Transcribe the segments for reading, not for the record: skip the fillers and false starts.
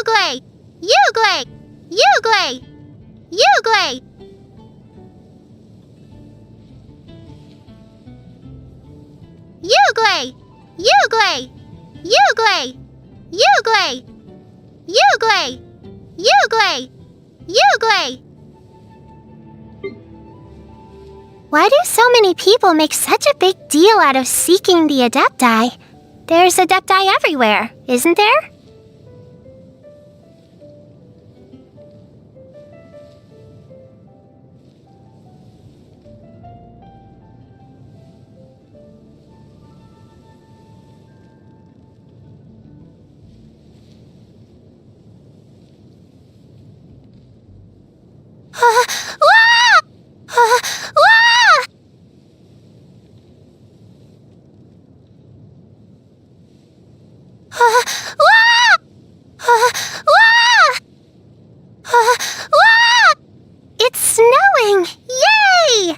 Ugle! Ugle! Ugle! Ugle! Ugle! Ugle! Ugle! Ugle! Ugle! Ugle! Ugle! Why do so many people make such a big deal out of seeking the Adepti? There's Adepti everywhere, isn't there? It's snowing! Yay!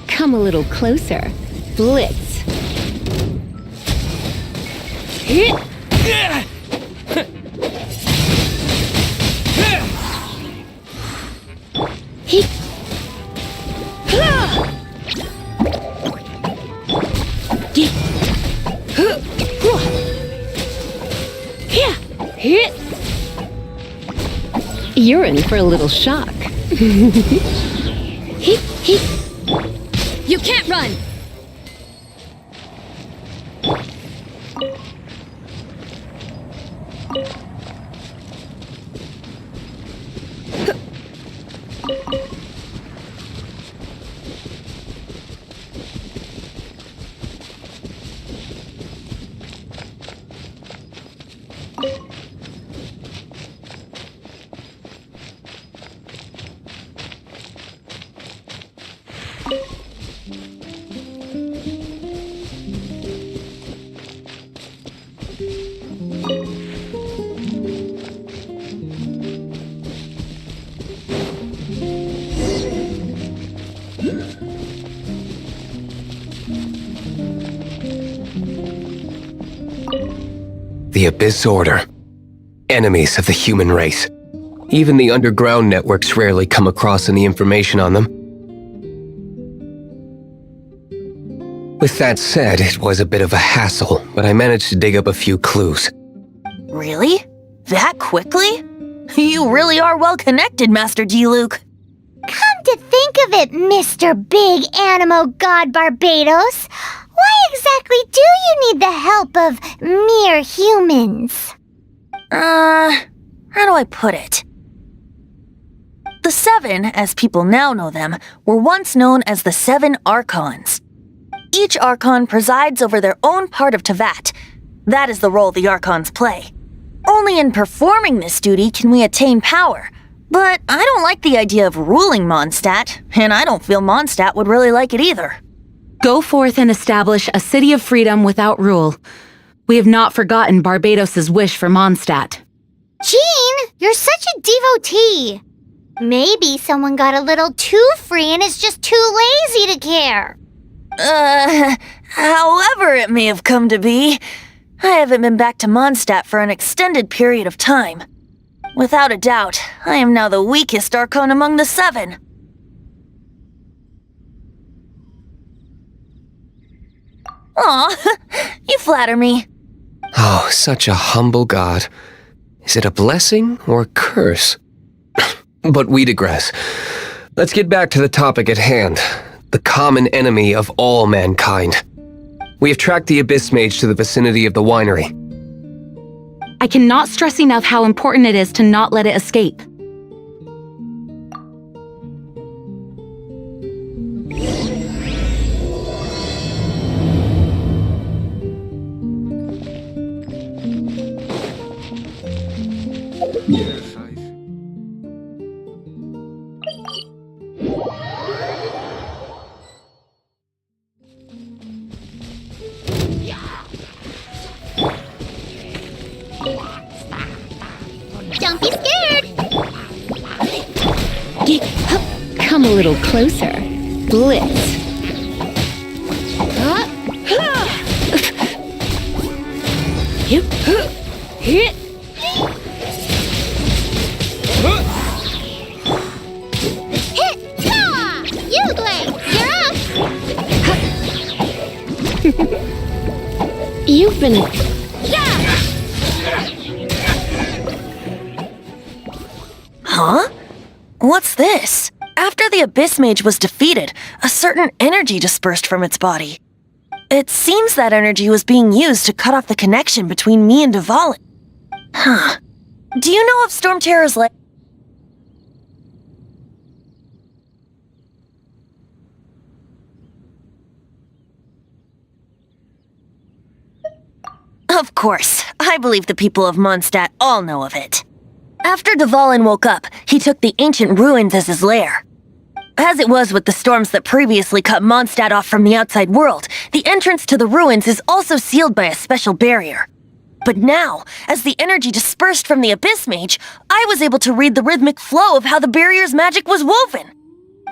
Come a little closer. Blitz. You're in for a little shock. You can't run! The Abyss Order. Enemies of the human race. Even the underground networks rarely come across any information on them. With that said, it was a bit of a hassle, but I managed to dig up a few clues. Really? That quickly? You really are well connected, Master D-Luke. Come to think of it, Mr. Big Animo God Barbados, why exactly do you need the help of mere humans? How do I put it? The Seven, as people now know them, were once known as the Seven Archons. Each Archon presides over their own part of Teyvat. That is the role the Archons play. Only in performing this duty can we attain power. But I don't like the idea of ruling Mondstadt, and I don't feel Mondstadt would really like it either. Go forth and establish a city of freedom without rule. We have not forgotten Barbados's wish for Mondstadt. Jean, you're such a devotee. Maybe someone got a little too free and is just too lazy to care. However it may have come to be, I haven't been back to Mondstadt for an extended period of time. Without a doubt, I am now the weakest Archon among the Seven. Aw, you flatter me. Oh, such a humble god. Is it a blessing or a curse? But we digress. Let's get back to the topic at hand. The common enemy of all mankind. We have tracked the Abyss Mage to the vicinity of the winery. I cannot stress enough how important it is to not let it escape. Don't be scared. Come a little closer. Blitz. Hit! Ah! You, Blake, you're up. You've been... Huh? What's this? After the Abyss Mage was defeated, a certain energy dispersed from its body. It seems that energy was being used to cut off the connection between me and Dvalin. Huh. Do you know of Storm Terror's lair? Of course. I believe the people of Mondstadt all know of it. After Dvalin woke up, he took the ancient ruins as his lair. As it was with the storms that previously cut Mondstadt off from the outside world, the entrance to the ruins is also sealed by a special barrier. But now, as the energy dispersed from the Abyss Mage, I was able to read the rhythmic flow of how the barrier's magic was woven.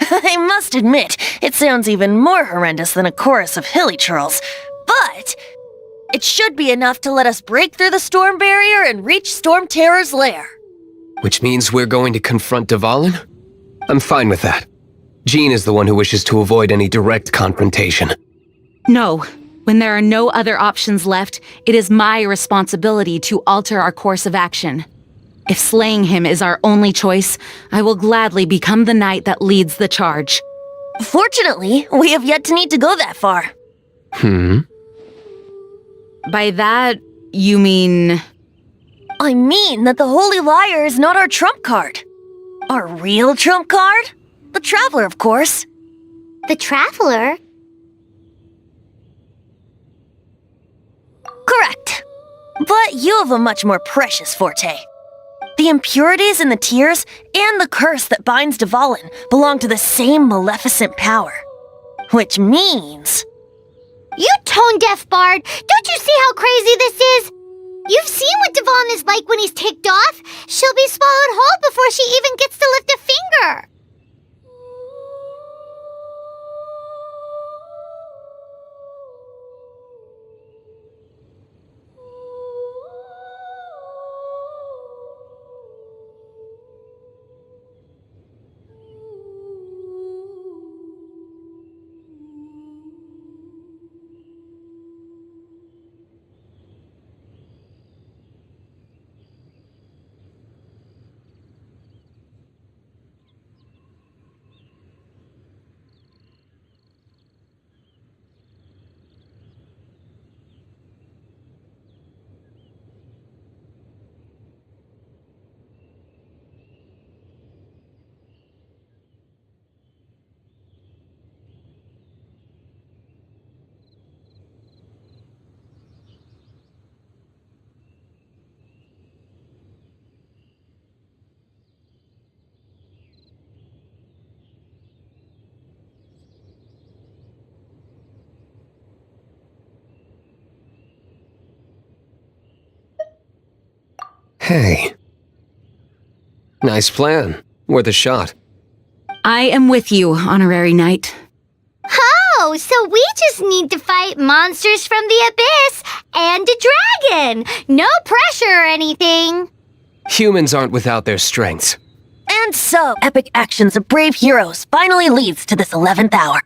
I must admit, it sounds even more horrendous than a chorus of hilly churls, but it should be enough to let us break through the storm barrier and reach Storm Terror's lair. Which means we're going to confront Dvalin? I'm fine with that. Jean is the one who wishes to avoid any direct confrontation. No. When there are no other options left, it is my responsibility to alter our course of action. If slaying him is our only choice, I will gladly become the knight that leads the charge. Fortunately, we have yet to need to go that far. By that, you mean... I mean that the Holy Liar is not our trump card. Our real trump card? The Traveler, of course. The Traveler? Correct. But you have a much more precious forte. The impurities in the tears and the curse that binds Dvalin belong to the same maleficent power. Which means... You tone-deaf bard! Don't you see how crazy this is? You've seen what Dvalin is like when he's ticked off. She'll be swallowed whole before she even gets to lift a finger. Hey. Nice plan. Worth a shot. I am with you, honorary knight. Oh, so we just need to fight monsters from the abyss and a dragon. No pressure or anything. Humans aren't without their strengths. And so, epic actions of brave heroes finally leads to this 11th hour.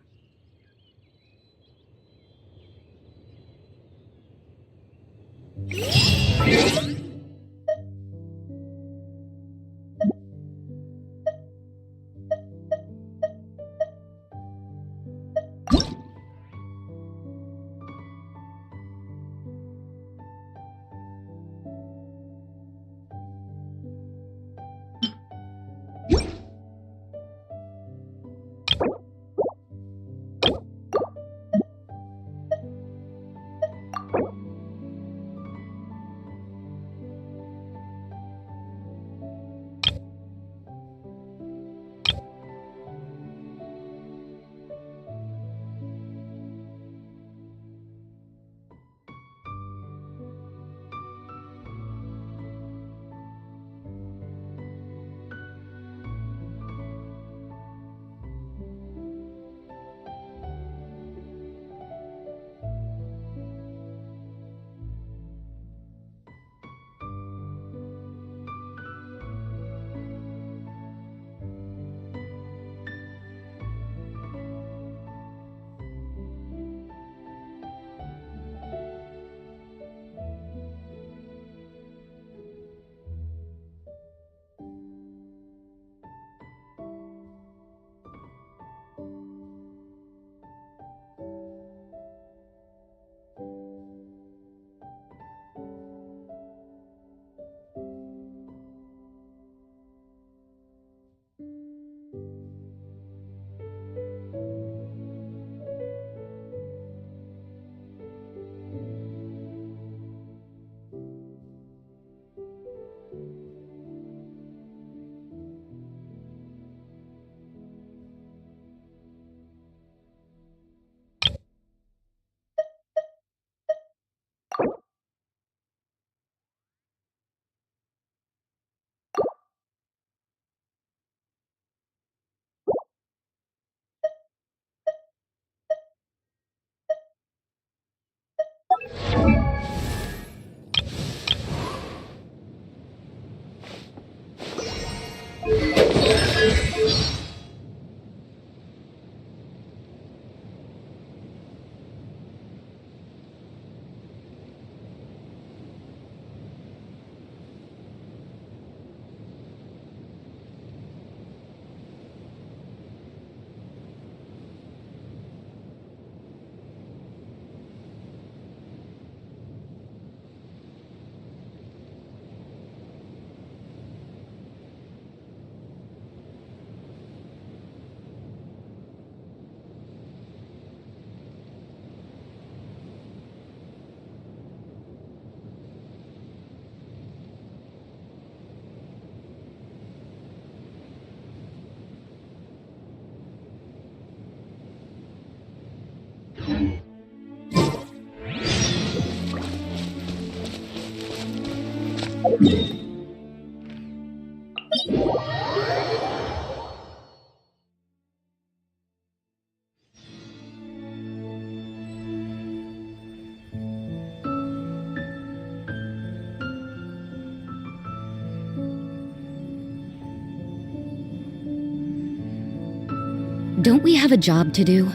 Don't we have a job to do?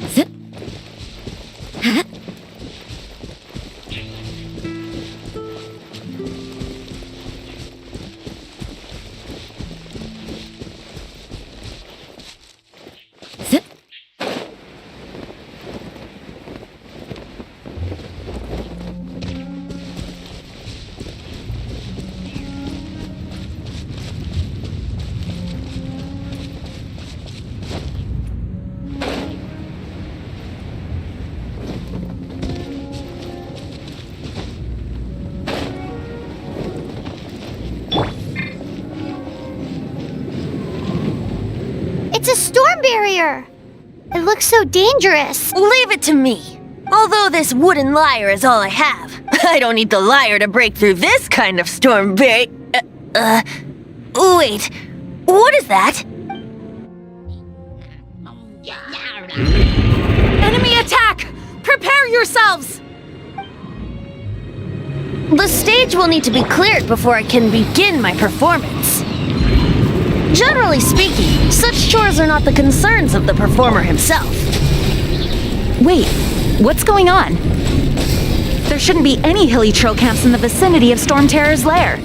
Zip. Ha. Zip. It's a storm barrier. It looks so dangerous. Leave it to me. Although this wooden lyre is all I have, I don't need the liar to break through this kind of storm wait, what is that? Enemy attack! Prepare yourselves! The stage will need to be cleared before I can begin my performance. Generally speaking, such chores are not the concerns of the performer himself. Wait, what's going on? There shouldn't be any hilly trail camps in the vicinity of Storm Terror's lair.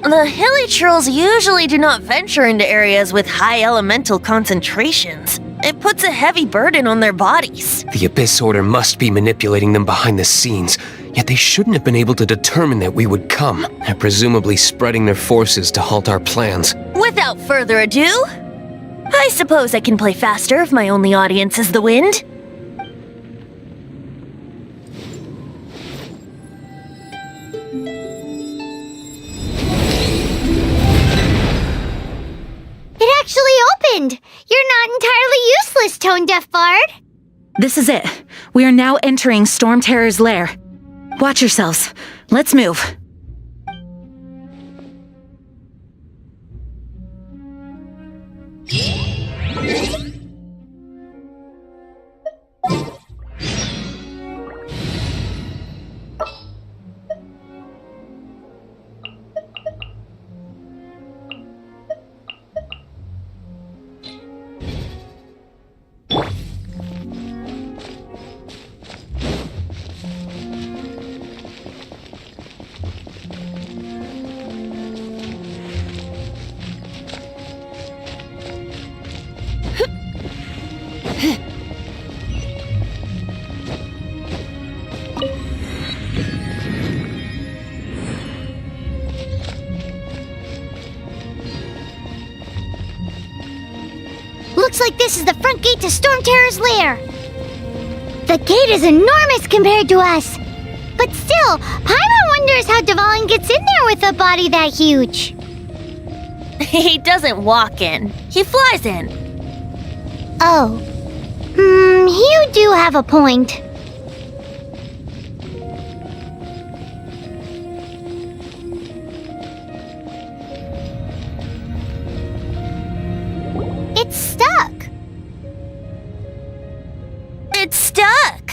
The hilly trolls usually do not venture into areas with high elemental concentrations. It puts a heavy burden on their bodies. The Abyss Order must be manipulating them behind the scenes, yet they shouldn't have been able to determine that we would come. They're presumably spreading their forces to halt our plans. Without further ado, I suppose I can play faster if my only audience is the wind. It actually opened! You're not entirely useless, Tone Deaf Bard! This is it. We are now entering Storm Terror's lair. Watch yourselves. Let's move. Looks like this is the front gate to Storm Terror's lair. The gate is enormous compared to us. But still, Paimon wonders how Dvalin gets in there with a body that huge. He doesn't walk in. He flies in. Oh. You do have a point. It's stuck. It's stuck.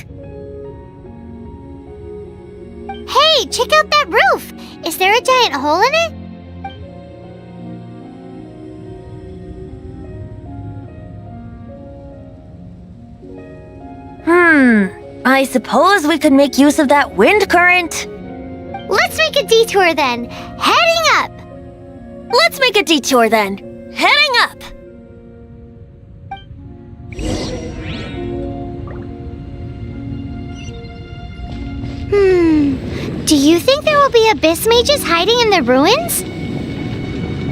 Hey, check out that roof. Is there a giant hole in it? I suppose we could make use of that wind current. Let's make a detour then. Heading up. Let's make a detour then. Heading up. Do you think there will be abyss mages hiding in the ruins?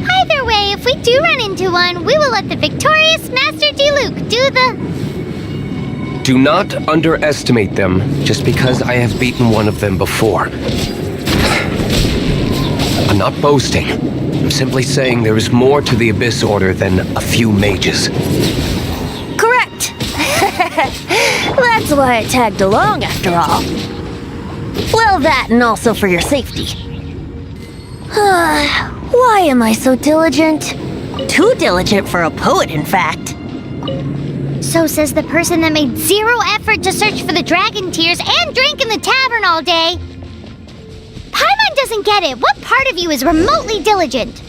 Either way, if we do run into one, we will let the victorious Master Diluc do the... Do not underestimate them just because I have beaten one of them before. I'm not boasting. I'm simply saying there is more to the Abyss Order than a few mages. Correct. That's why I tagged along after all. Well, that and also for your safety. Why am I so diligent? Too diligent for a poet, in fact. So says the person that made zero effort to search for the dragon tears and drank in the tavern all day. Paimon doesn't get it. What part of you is remotely diligent?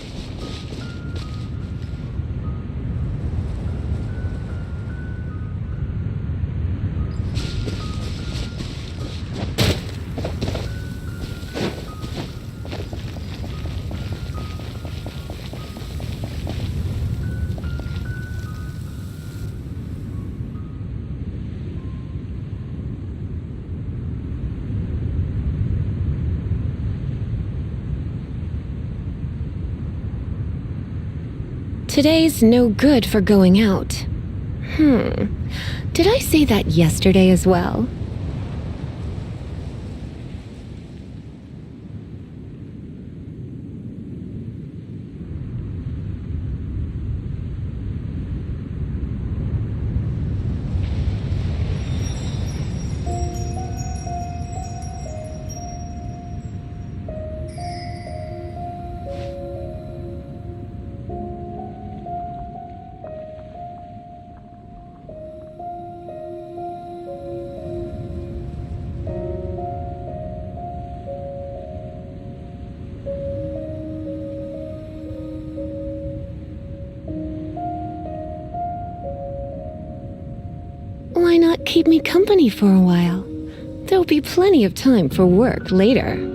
Today's no good for going out. Did I say that yesterday as well? Why not keep me company for a while? There'll be plenty of time for work later.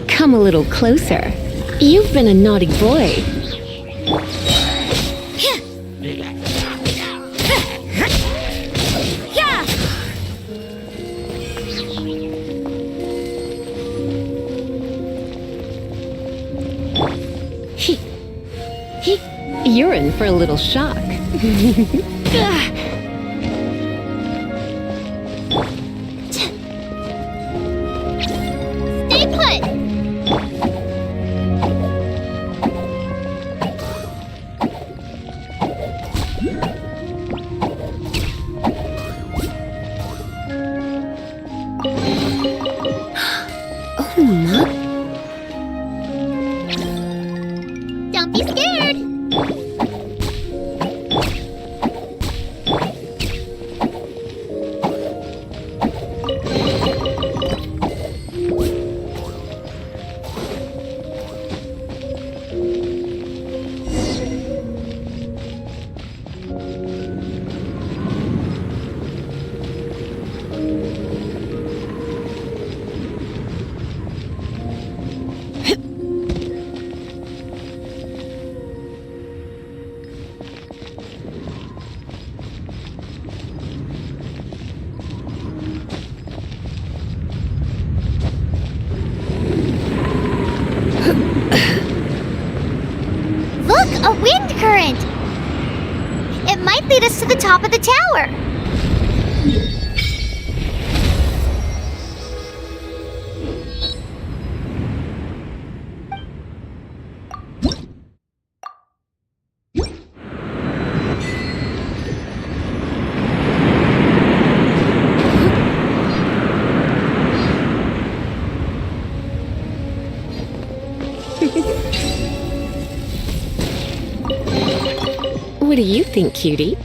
Come a little closer. You've been a naughty boy. You're in for a little shock. Stay put! Oh my. Don't be scared! Look, a wind current! It might lead us to the top of the tower. What do you think, cutie?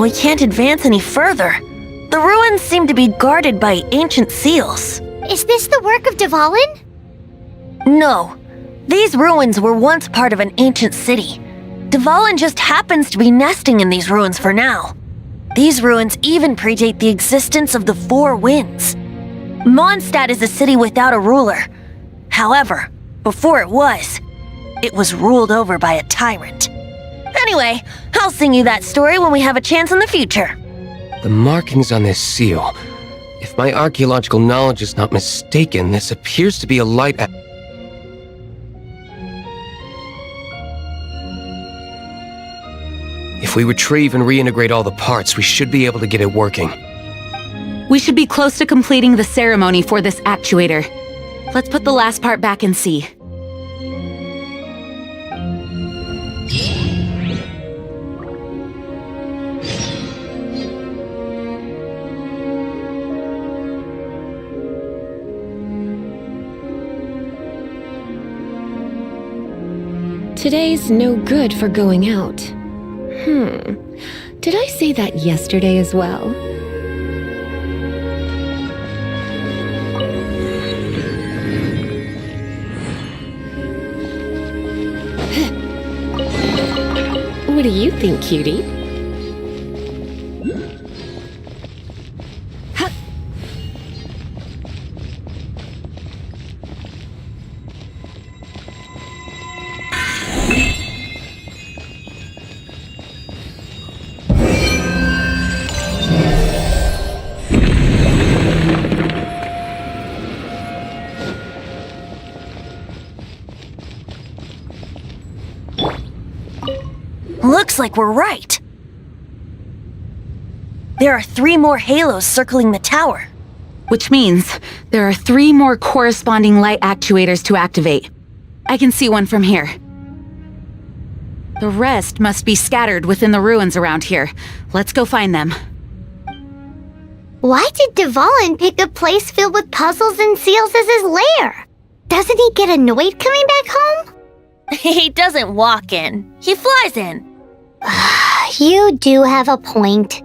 we can't advance any further. The ruins seem to be guarded by ancient seals. Is this the work of Dvalin? No. These ruins were once part of an ancient city. Dvalin just happens to be nesting in these ruins for now. These ruins even predate the existence of the Four Winds. Mondstadt is a city without a ruler. However, before it was ruled over by a tyrant. Anyway, I'll sing you that story when we have a chance in the future. The markings on this seal. If my archaeological knowledge is not mistaken, this appears to be a light. If we retrieve and reintegrate all the parts, we should be able to get it working. We should be close to completing the ceremony for this actuator. Let's put the last part back and see. Today's no good for going out. Did I say that yesterday as well? What do you think, cutie? Looks like we're right. There are 3 more halos circling the tower. Which means there are 3 more corresponding light actuators to activate. I can see one from here. The rest must be scattered within the ruins around here. Let's go find them. Why did Dvalin pick a place filled with puzzles and seals as his lair? Doesn't he get annoyed coming back home? He doesn't walk in. He flies in. You do have a point.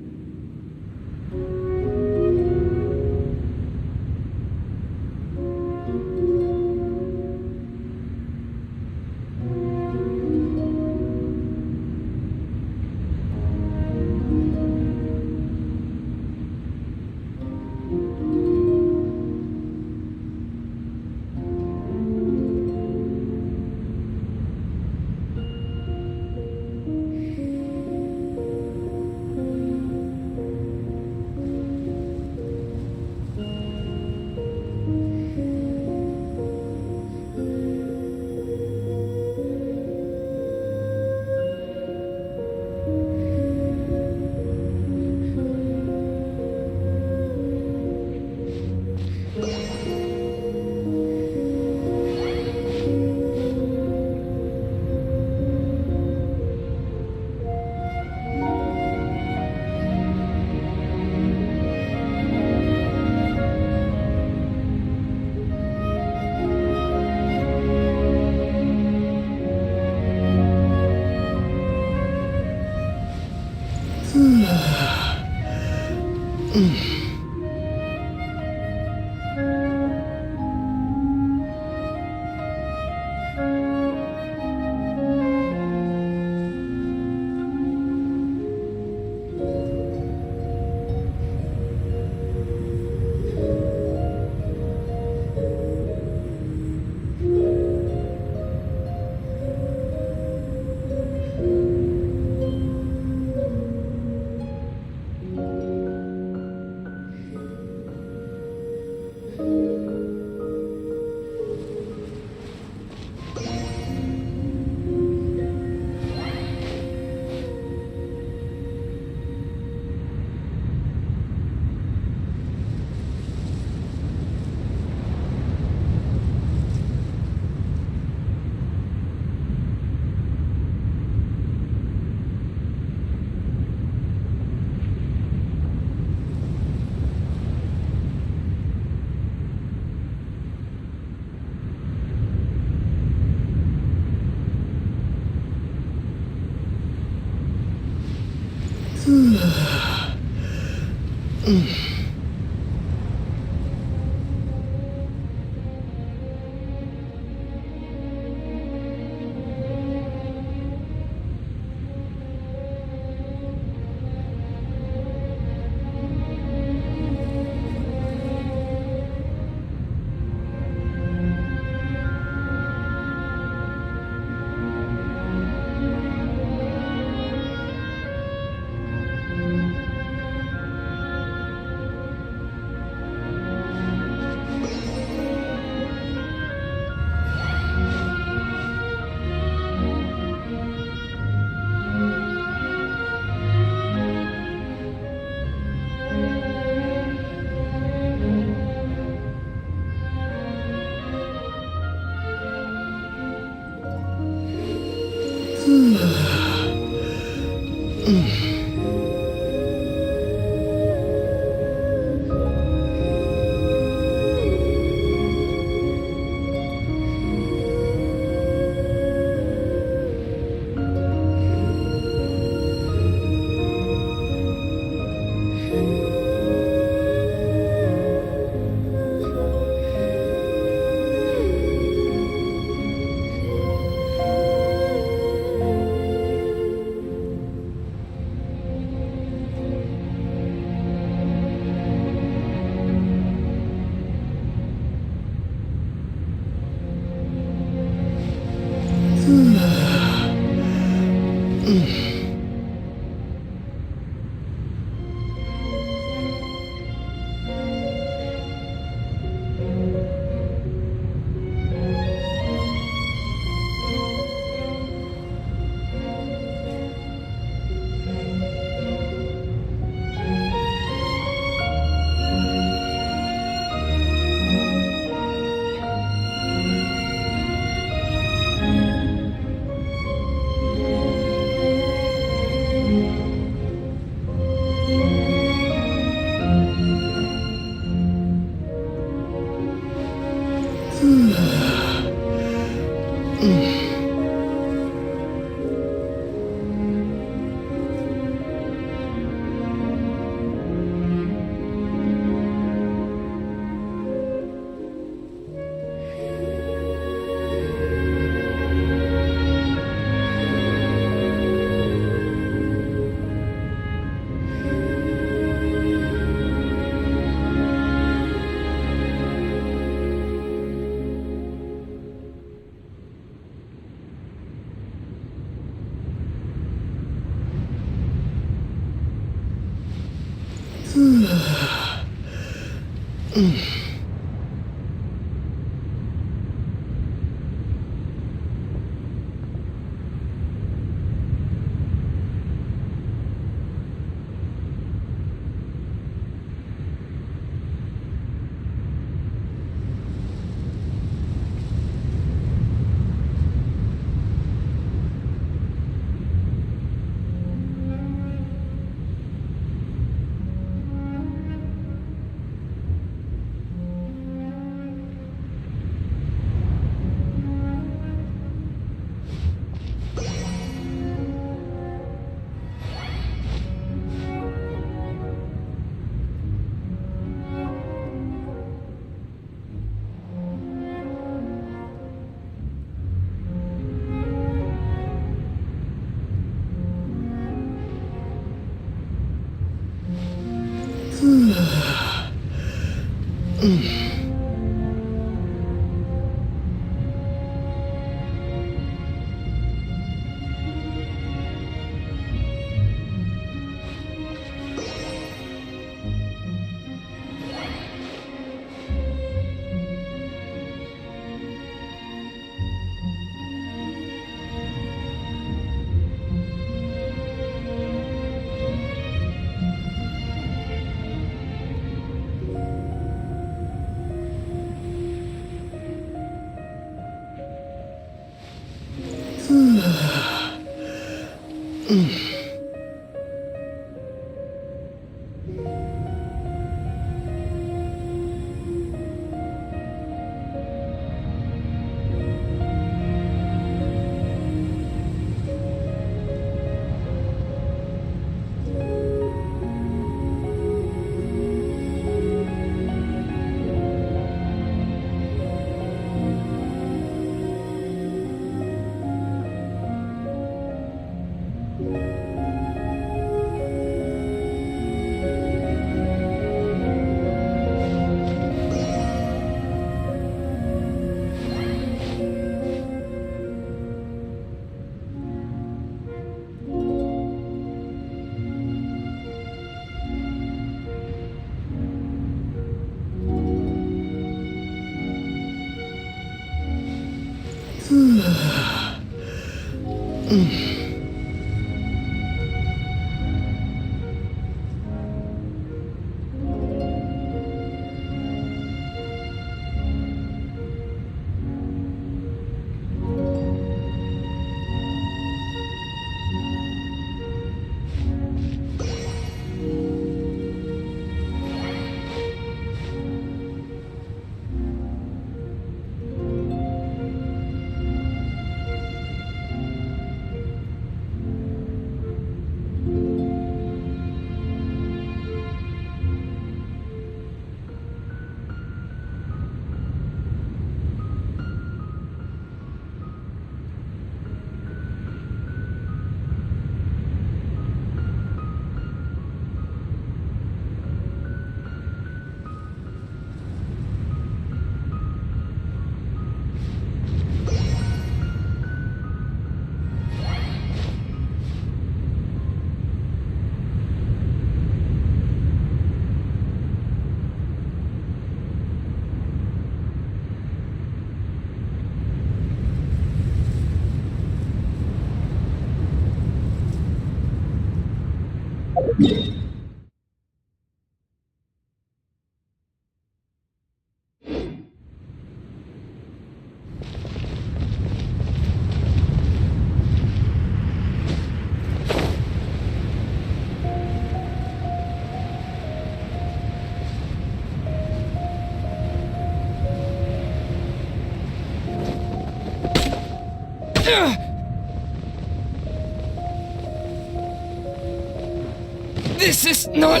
This is not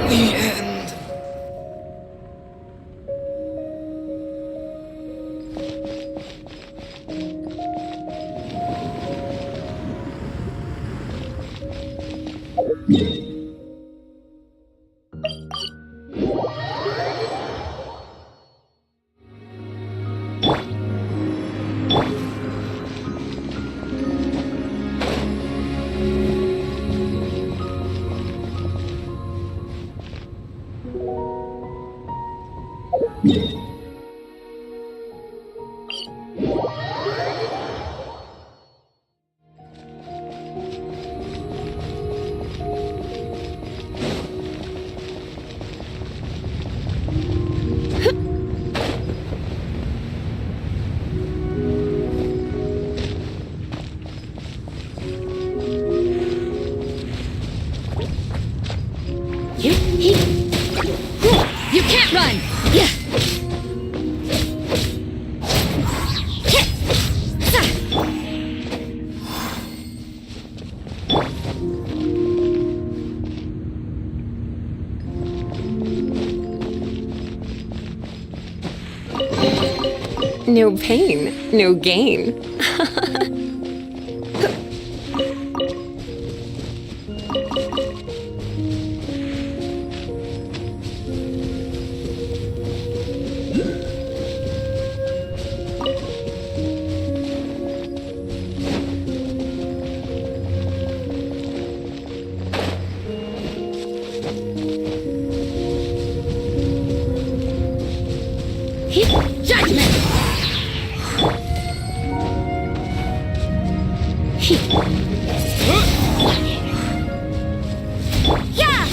the end. You can't run! Yeah. No pain, no gain. Judgment! Yeah!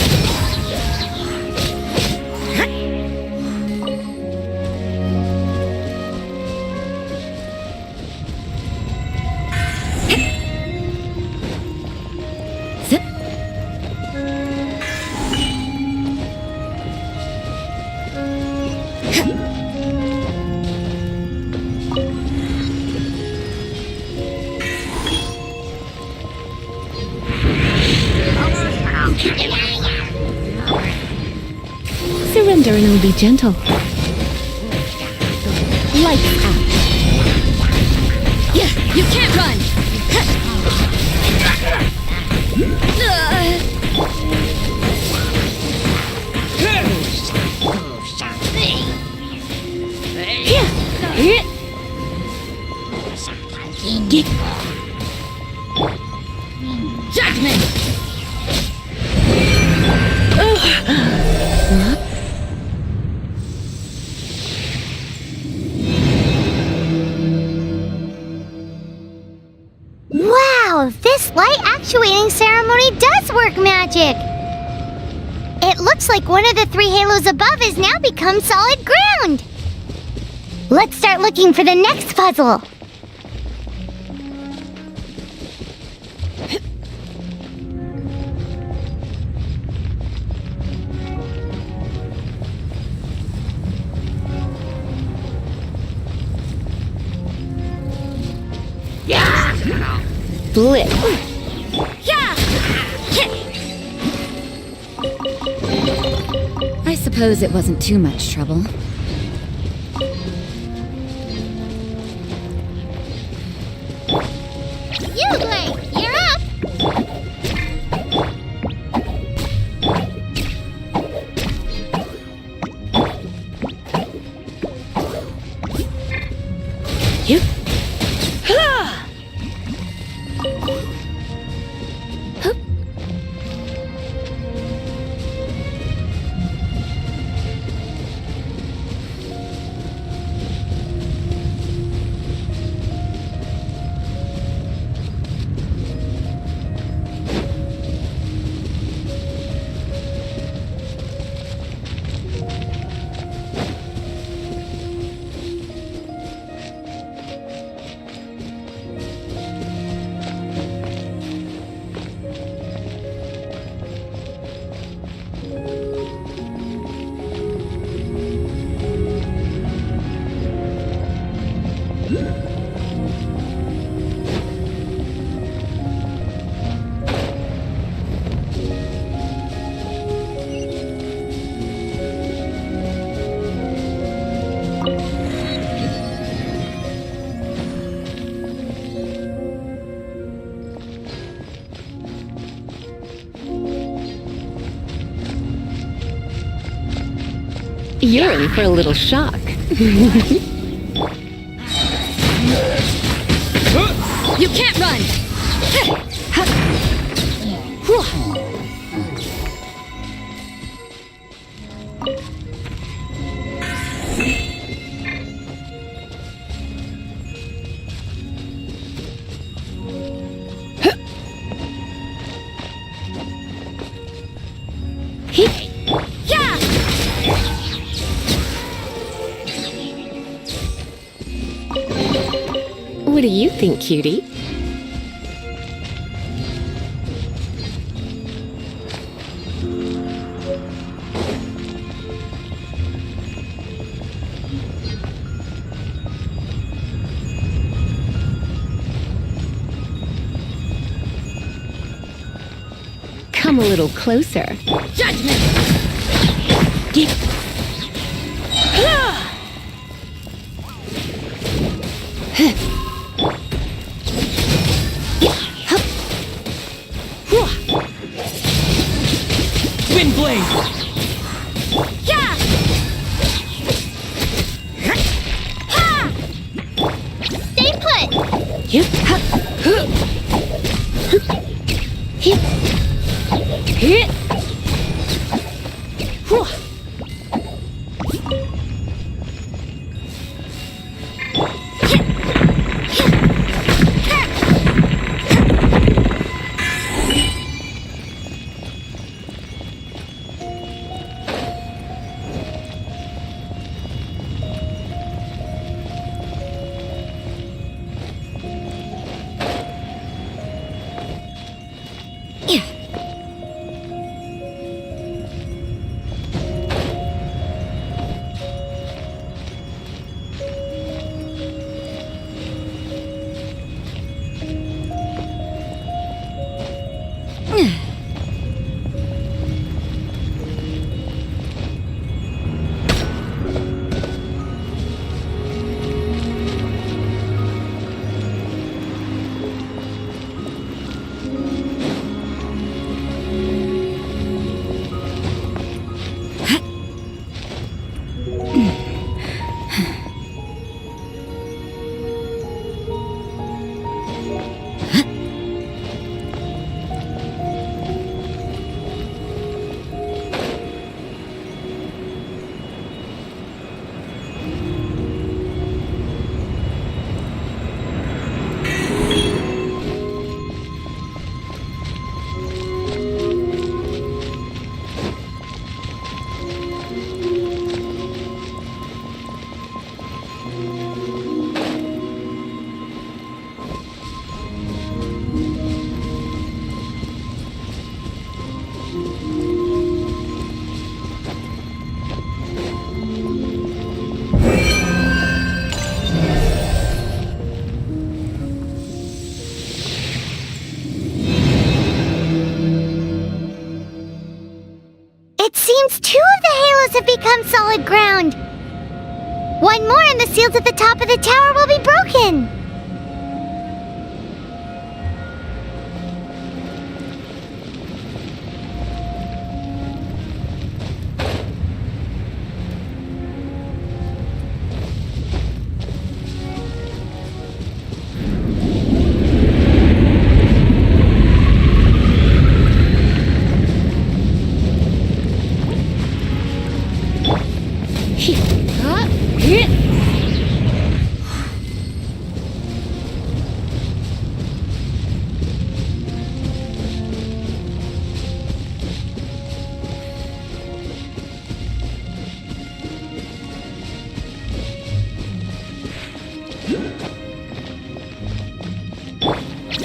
Surrender and I'll be gentle. Lights out. Yeah, you can't run! Judgment! Wow, this light actuating ceremony does work magic! It looks like one of the three halos above has now become solid ground! Let's start looking for the next puzzle! Blip. I suppose it wasn't too much trouble. You, Blake, you're up! You. You're in for a little shock. You can't run! Yeah! What do you think, cutie? Come a little closer. Judgment! Wind blade! Yeah! Ha! Stay put! It seems 2 of the halos have become solid ground. 1 more and the seals at the top of the tower will be broken.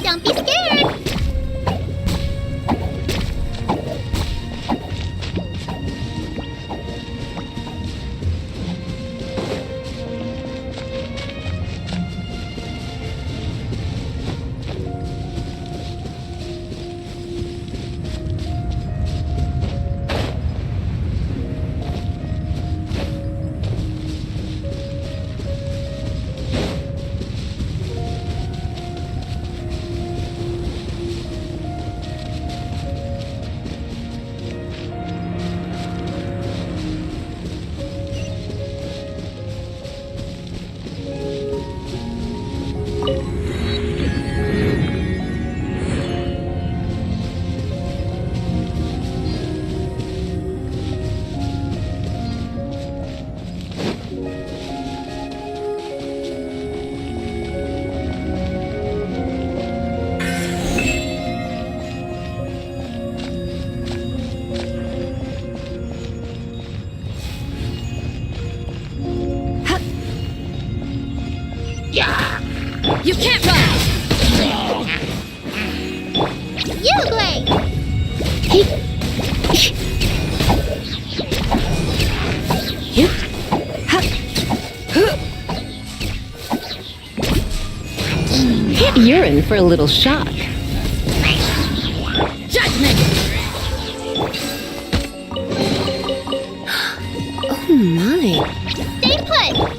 Don't be scared! You can't run! You Blake! You're in for a little shock. Judgment! Oh my. Stay put!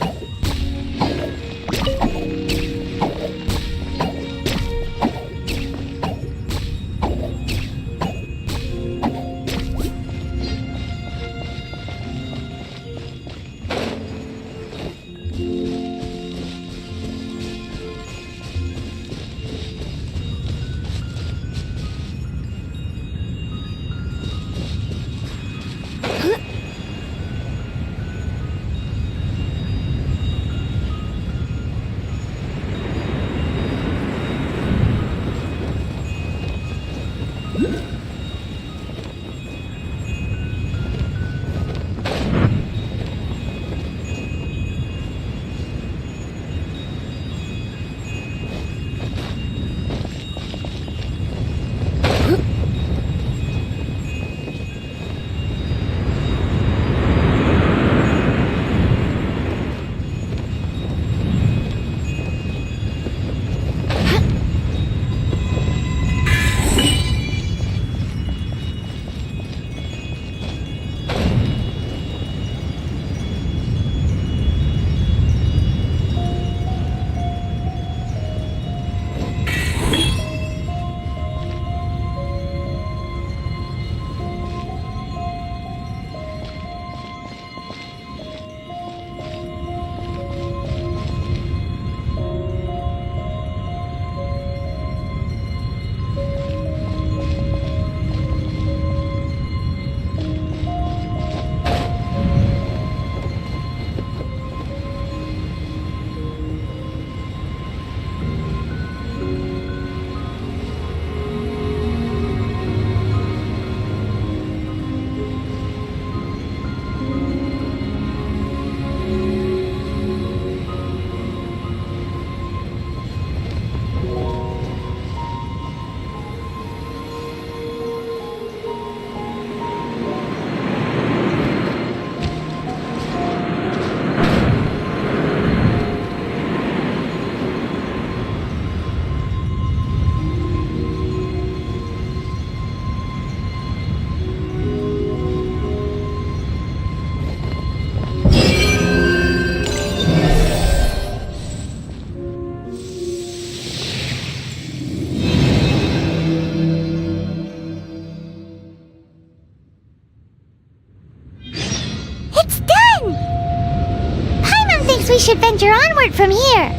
We should venture onward from here.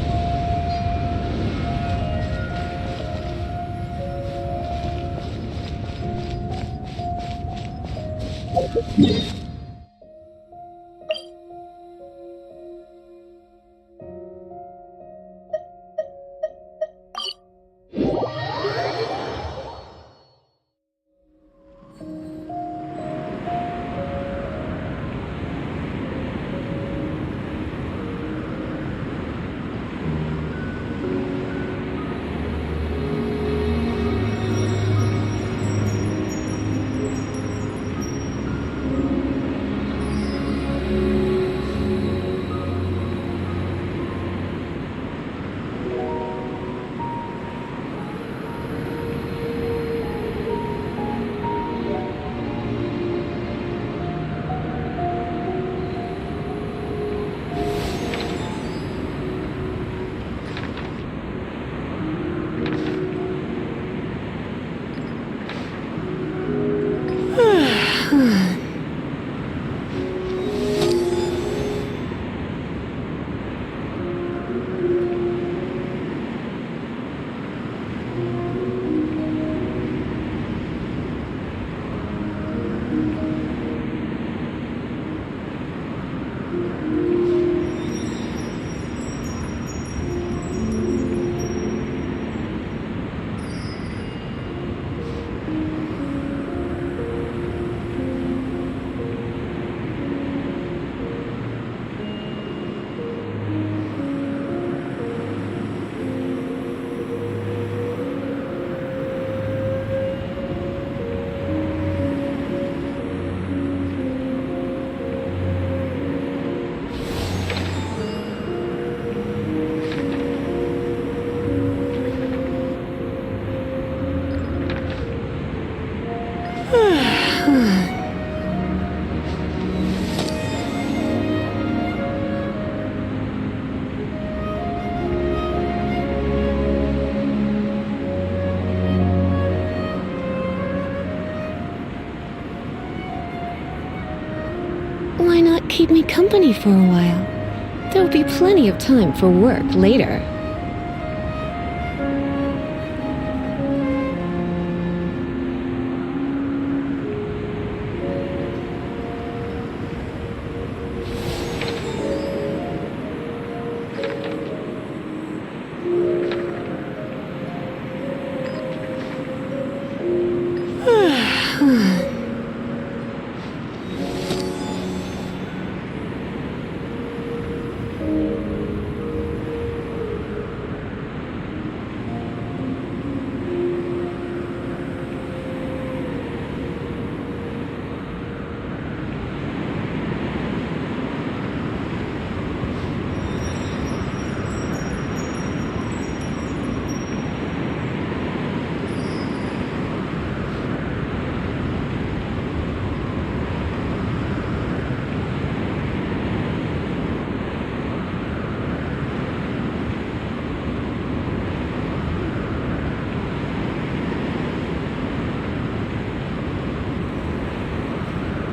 keep me company for a while? There'll be plenty of time for work later.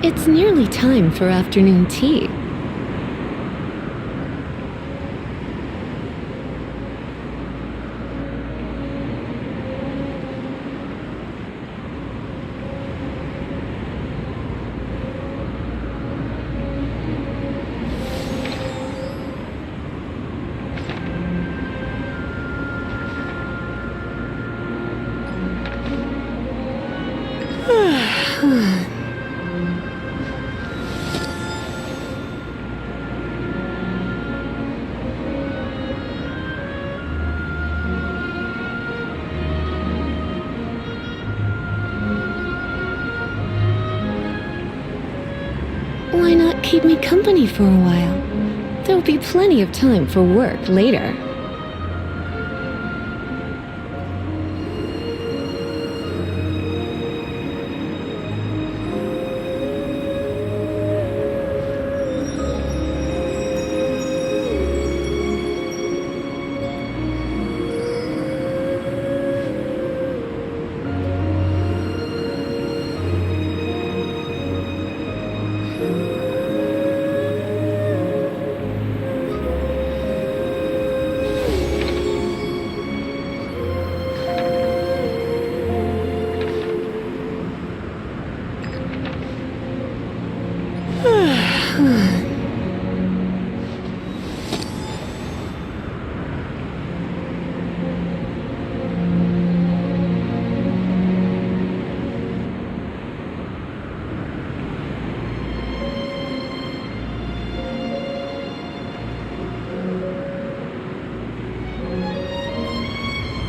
It's nearly time for afternoon tea. Why not keep me company for a while? There'll be plenty of time for work later.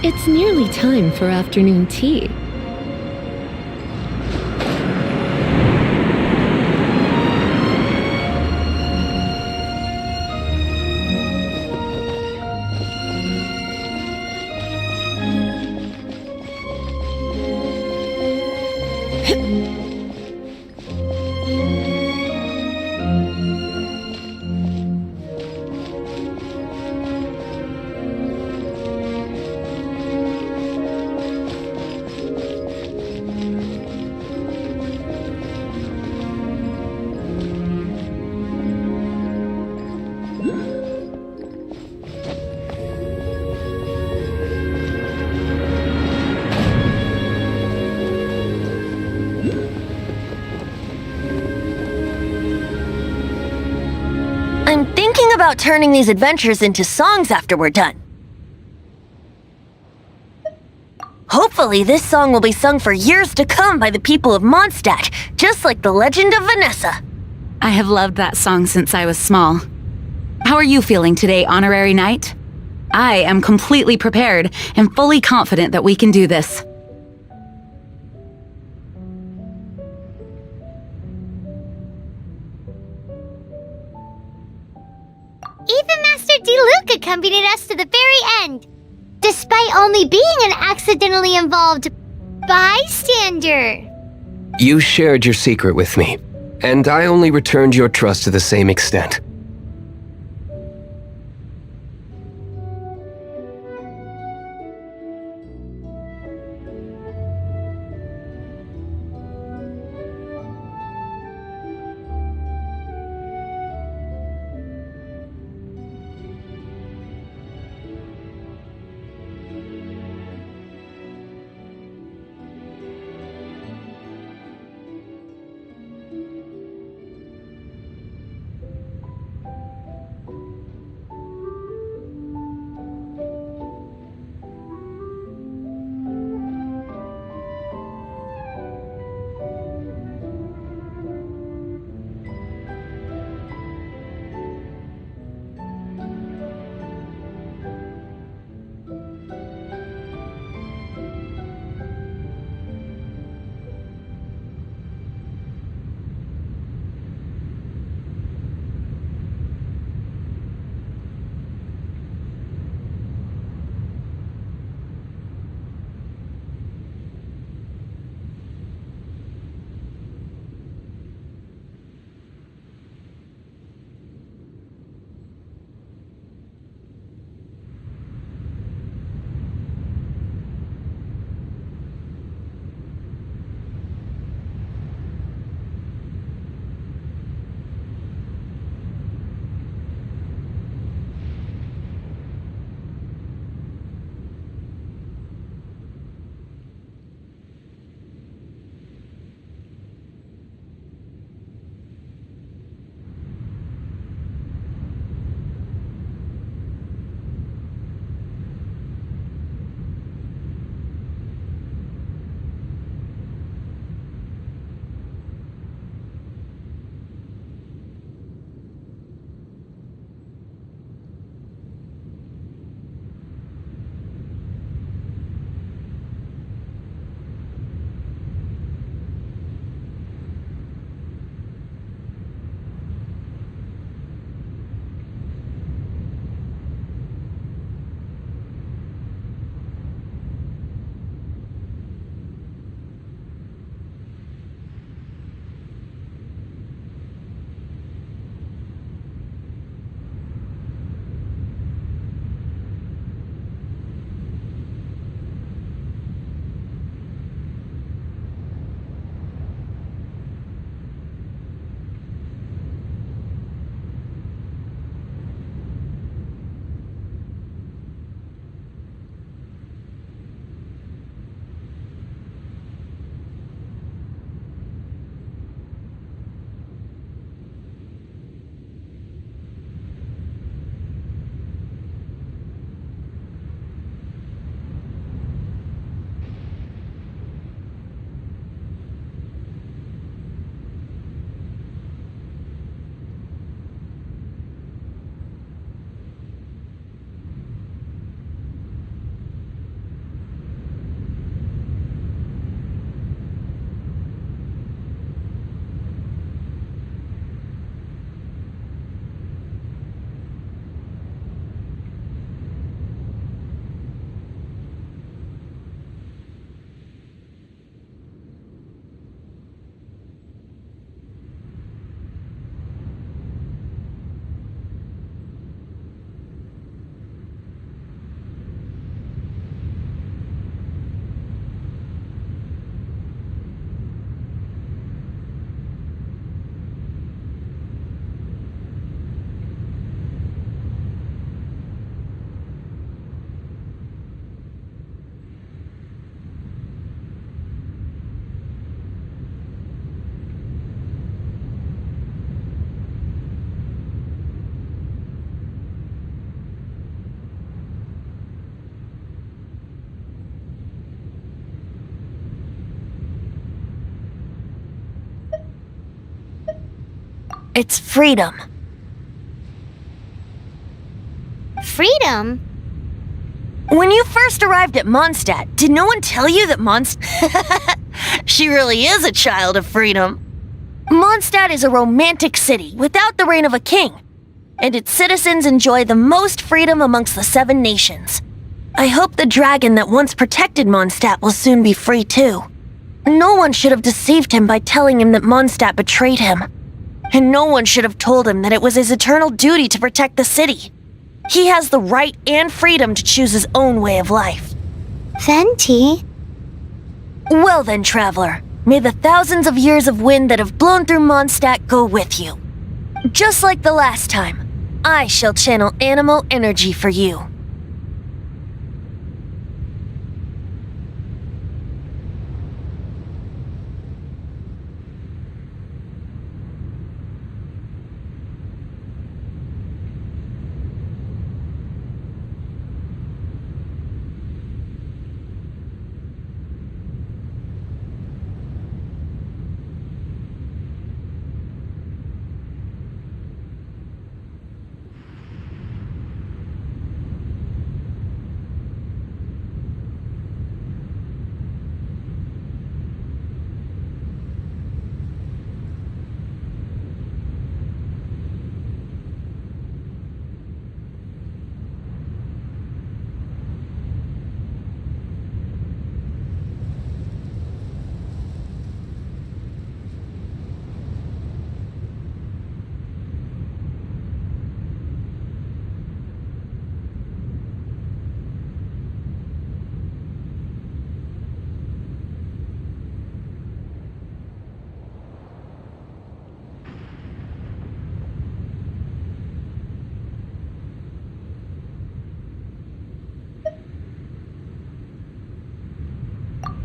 It's nearly time for afternoon tea. I'm thinking about turning these adventures into songs after we're done. Hopefully, this song will be sung for years to come by the people of Mondstadt, just like the legend of Vanessa. I have loved that song since I was small. How are you feeling today, Honorary Knight? I am completely prepared and fully confident that we can do this. Even Master D-Luke accompanied us to the very end, despite only being an accidentally involved bystander. You shared your secret with me, and I only returned your trust to the same extent. It's freedom. Freedom? When you first arrived at Mondstadt, did no one tell you that She really is a child of freedom. Mondstadt is a romantic city without the reign of a king, and its citizens enjoy the most freedom amongst the 7 nations. I hope the dragon that once protected Mondstadt will soon be free too. No one should have deceived him by telling him that Mondstadt betrayed him. And no one should have told him that it was his eternal duty to protect the city. He has the right and freedom to choose his own way of life. Venti? Well then, traveler, may the thousands of years of wind that have blown through Mondstadt go with you. Just like the last time, I shall channel animal energy for you.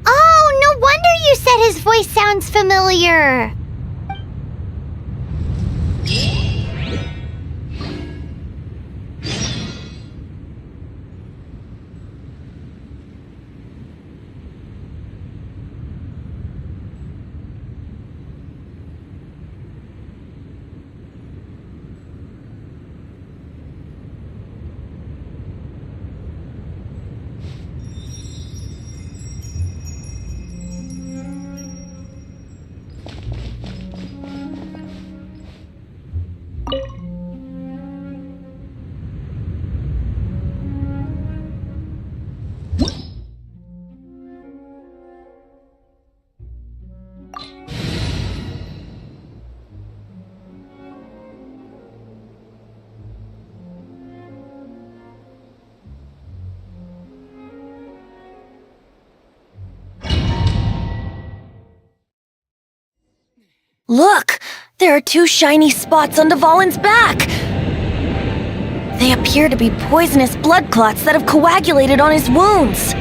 Oh, no wonder you said his voice sounds familiar. Look! There are 2 shiny spots on Dvalin's back! They appear to be poisonous blood clots that have coagulated on his wounds.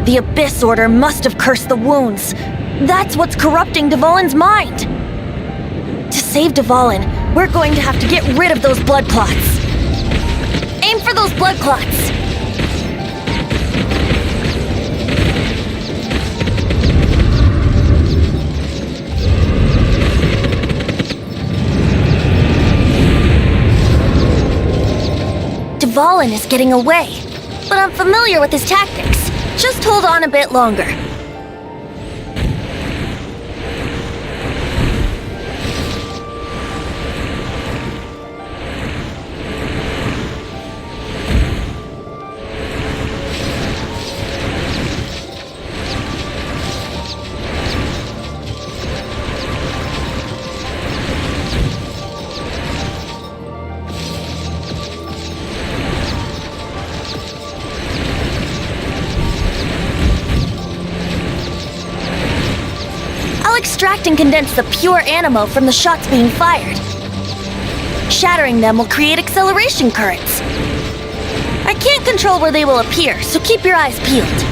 The Abyss Order must have cursed the wounds. That's what's corrupting Dvalin's mind. To save Dvalin, we're going to have to get rid of those blood clots. Aim for those blood clots! Dvalin is getting away, but I'm familiar with his tactics. Just hold on a bit longer. Extract and condense the pure animo from the shots being fired. Shattering them will create acceleration currents. I can't control where they will appear, so keep your eyes peeled.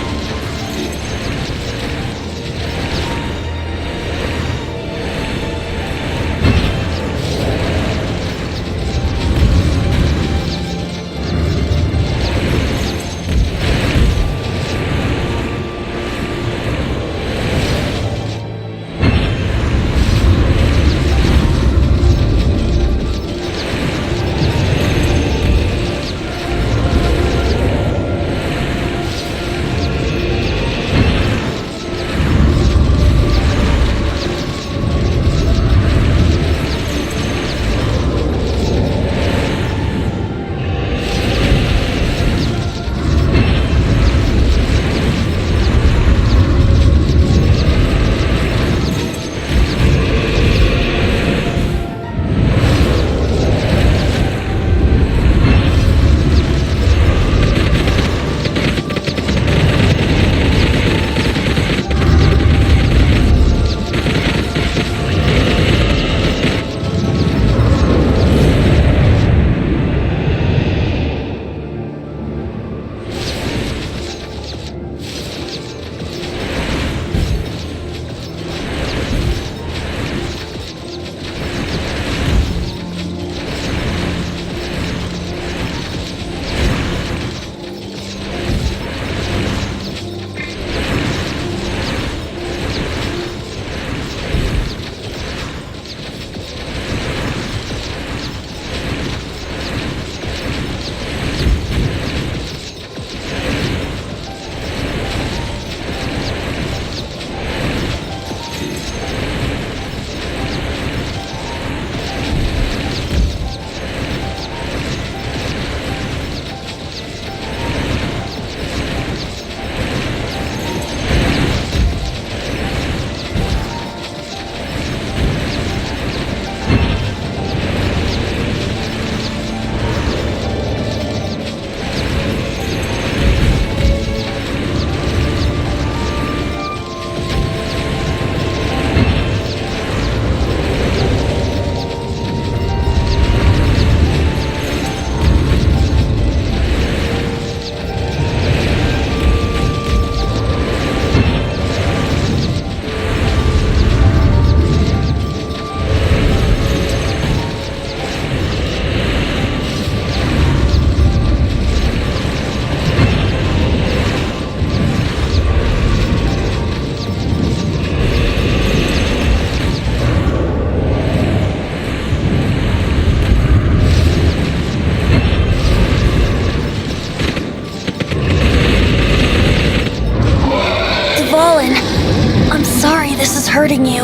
this is hurting you.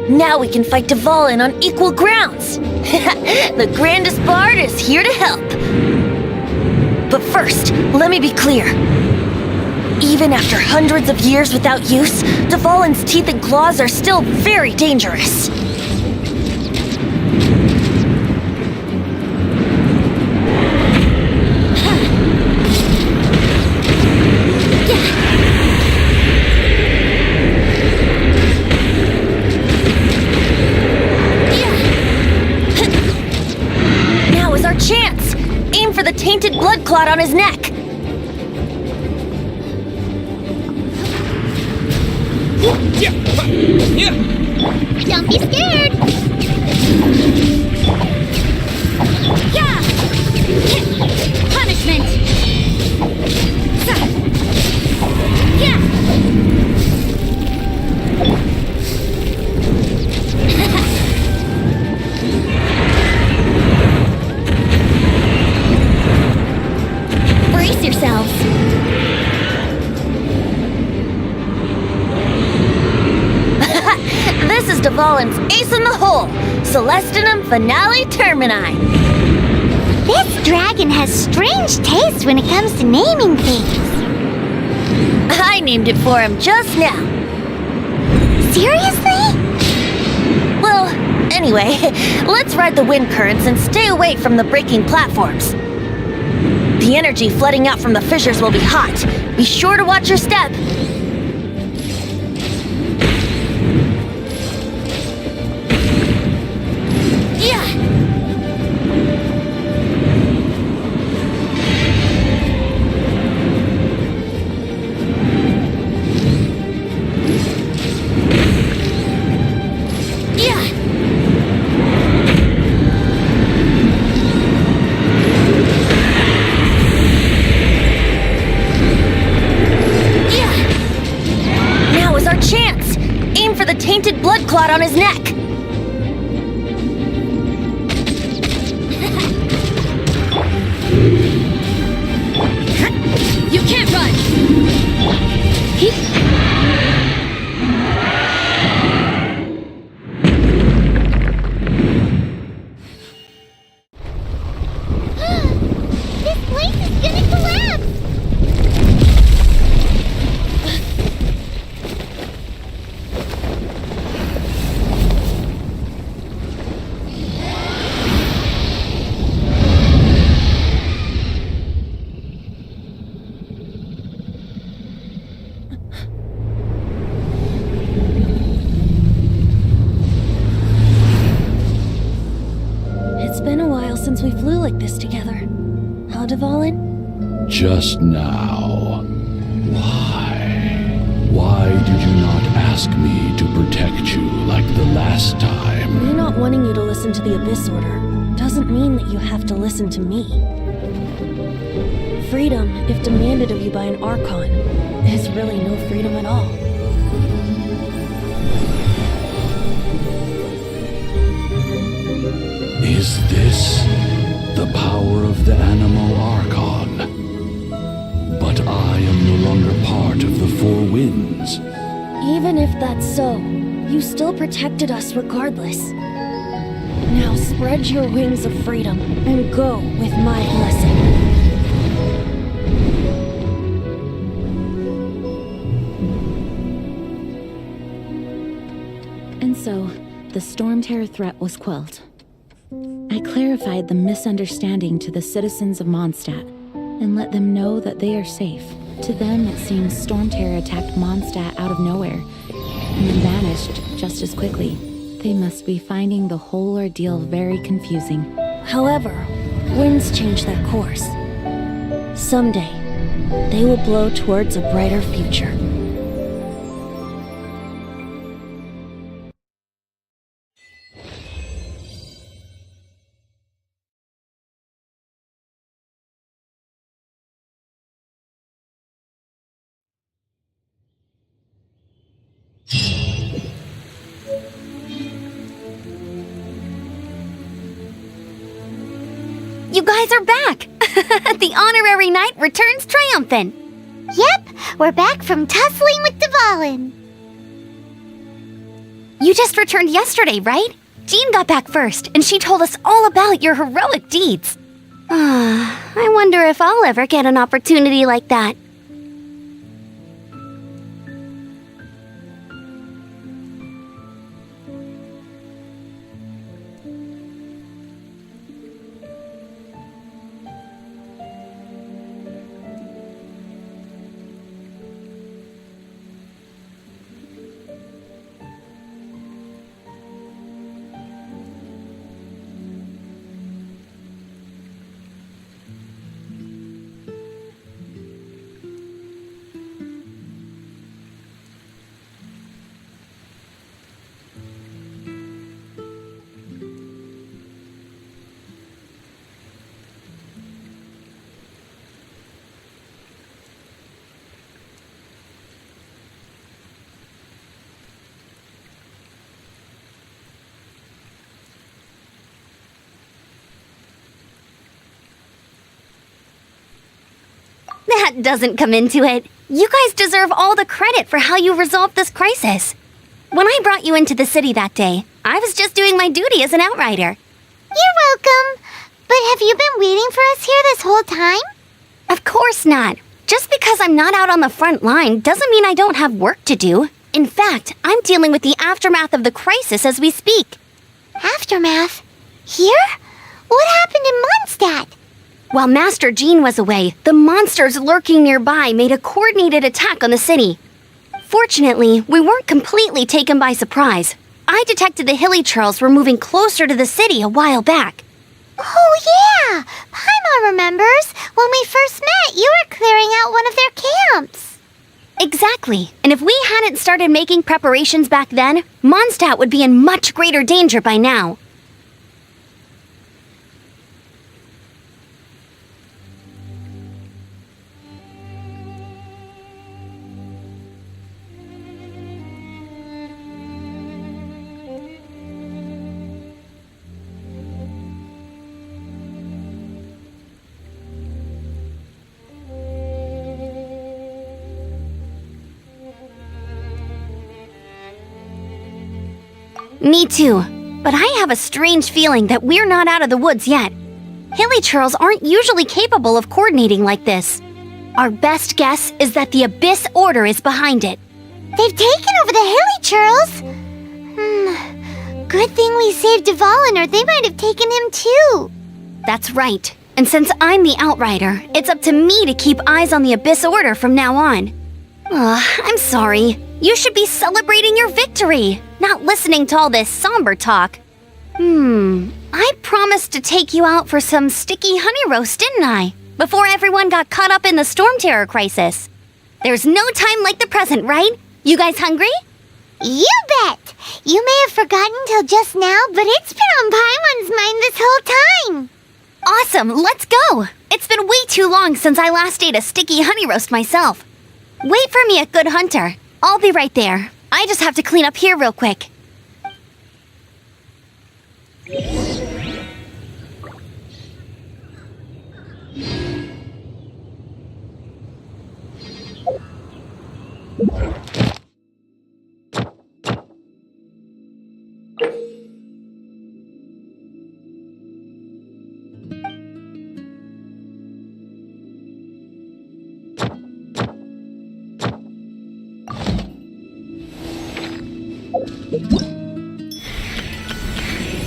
Now we can fight Dvalin on equal grounds. The grandest bard is here to help. But first, let me be clear. Even after hundreds of years without use, Dvalin's teeth and claws are still very dangerous. Chance! Aim for the tainted blood clot on his neck! Don't be scared! Yeah! Punishment! Yeah! Brace yourselves. This is Dvalin's ace in the hole, Celestinum Finale Termini. This dragon has strange taste when it comes to naming things. I named it for him just now. Seriously? Well, anyway, let's ride the wind currents and stay away from the breaking platforms. The energy flooding out from the fissures will be hot. Be sure to watch your step. Tainted blood clot on his neck. You can't run! This place is gonna collapse! It's been a while since we flew like this together. Huh, Dvalin? Just now. Why? Why did you not ask me to protect you like the last time? Me not wanting you to listen to the Abyss Order doesn't mean that you have to listen to me. Freedom, if demanded of you by an Archon, is really no freedom at all. Is this the power of the Animo Archon? But I am no longer part of the Four Winds. Even if that's so, you still protected us regardless. Now spread your wings of freedom and go with my blessing. And so, the Storm Terror threat was quelled. I clarified the misunderstanding to the citizens of Mondstadt and let them know that they are safe. To them, it seems Storm Terror attacked Mondstadt out of nowhere, and then vanished just as quickly. They must be finding the whole ordeal very confusing. However, winds change their course. Someday, they will blow towards a brighter future. You guys are back! The honorary knight returns triumphant. Yep, we're back from tussling with Dvalin. You just returned yesterday, right? Jean got back first, and she told us all about your heroic deeds. I wonder if I'll ever get an opportunity like that. That doesn't come into it. You guys deserve all the credit for how you resolved this crisis. When I brought you into the city that day, I was just doing my duty as an outrider. You're welcome. But have you been waiting for us here this whole time? Of course not. Just because I'm not out on the front line doesn't mean I don't have work to do. In fact, I'm dealing with the aftermath of the crisis as we speak. Aftermath? Here? What happened in Mondstadt? While Master Jean was away, the monsters lurking nearby made a coordinated attack on the city. Fortunately, we weren't completely taken by surprise. I detected the Hilly Churls were moving closer to the city a while back. Oh yeah! Paimon remembers. When we first met, you were clearing out one of their camps. Exactly. And if we hadn't started making preparations back then, Mondstadt would be in much greater danger by now. Me too, but I have a strange feeling that we're not out of the woods yet. Hilly Churls aren't usually capable of coordinating like this. Our best guess is that the Abyss Order is behind it. They've taken over the Hilly Churls? Good thing we saved Dvalin, or they might have taken him too. That's right, and since I'm the Outrider, it's up to me to keep eyes on the Abyss Order from now on. I'm sorry. You should be celebrating your victory, not listening to all this somber talk. I promised to take you out for some sticky honey roast, didn't I? Before everyone got caught up in the Storm Terror crisis. There's no time like the present, right? You guys hungry? You bet! You may have forgotten till just now, but it's been on Paimon's mind this whole time. Awesome, let's go! It's been way too long since I last ate a sticky honey roast myself. Wait for me at Good Hunter. I'll be right there. I just have to clean up here real quick.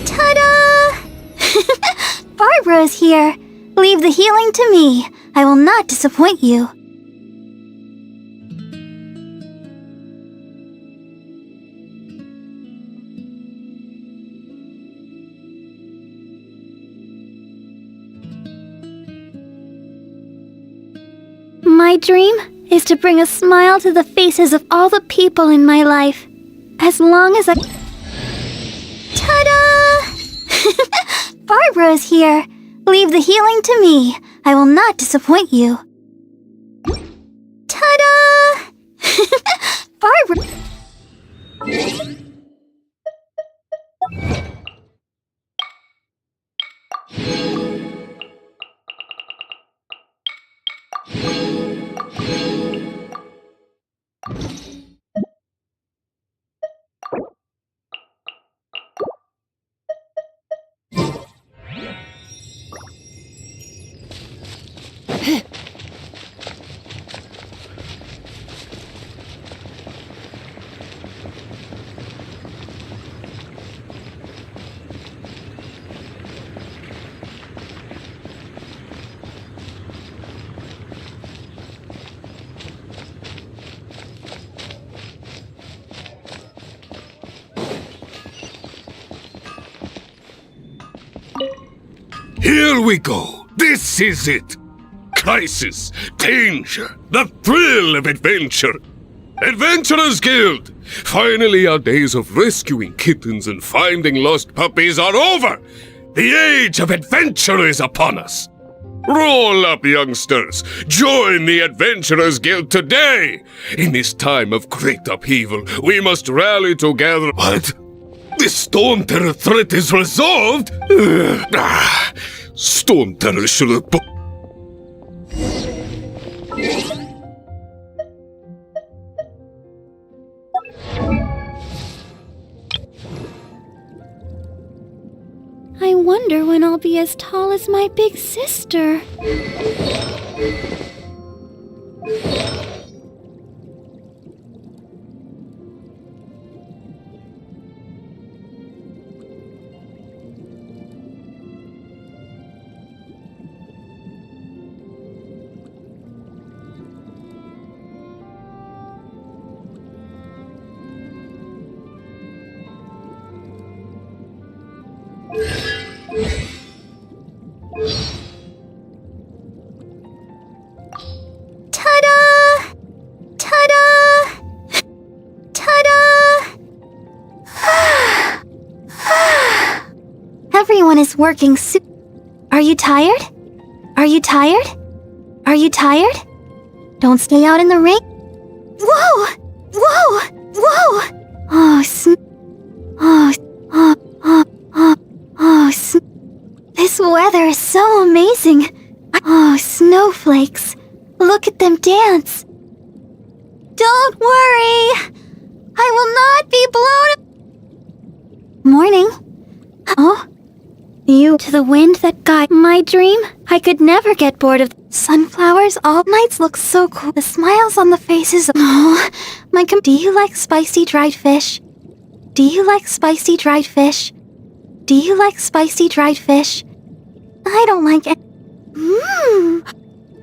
Ta-da! Barbara's here. Leave the healing to me. I will not disappoint you. My dream is to bring a smile to the faces of all the people in my life. As long as I... Ta-da! Barbara is here. Leave the healing to me. I will not disappoint you. Ta-da! Barbara... Here we go. This is it. Crisis, danger, the thrill of adventure. Adventurers Guild! Finally, our days of rescuing kittens and finding lost puppies are over. The age of adventure is upon us. Roll up, youngsters. Join the Adventurers Guild today. In this time of great upheaval, we must rally together. What? The Storm Terror threat is resolved? Storm Terror should have... I wonder when I'll be as tall as my big sister. Ta-da! Ta-da! Ta-da! Everyone is working Are you tired? Are you tired? Are you tired? Don't stay out in the rain. Whoa! Whoa! Whoa! Oh, this weather is so amazing. Oh, snowflakes. Look at them dance. Don't worry. I will not be blown. Morning. Oh? You to the wind that guide my dream? I could never get bored of sunflowers. All nights look so cool. The smiles on the faces of... Oh, Do you like spicy dried fish? Do you like spicy dried fish? Do you like spicy dried fish? I don't like it. Mmm.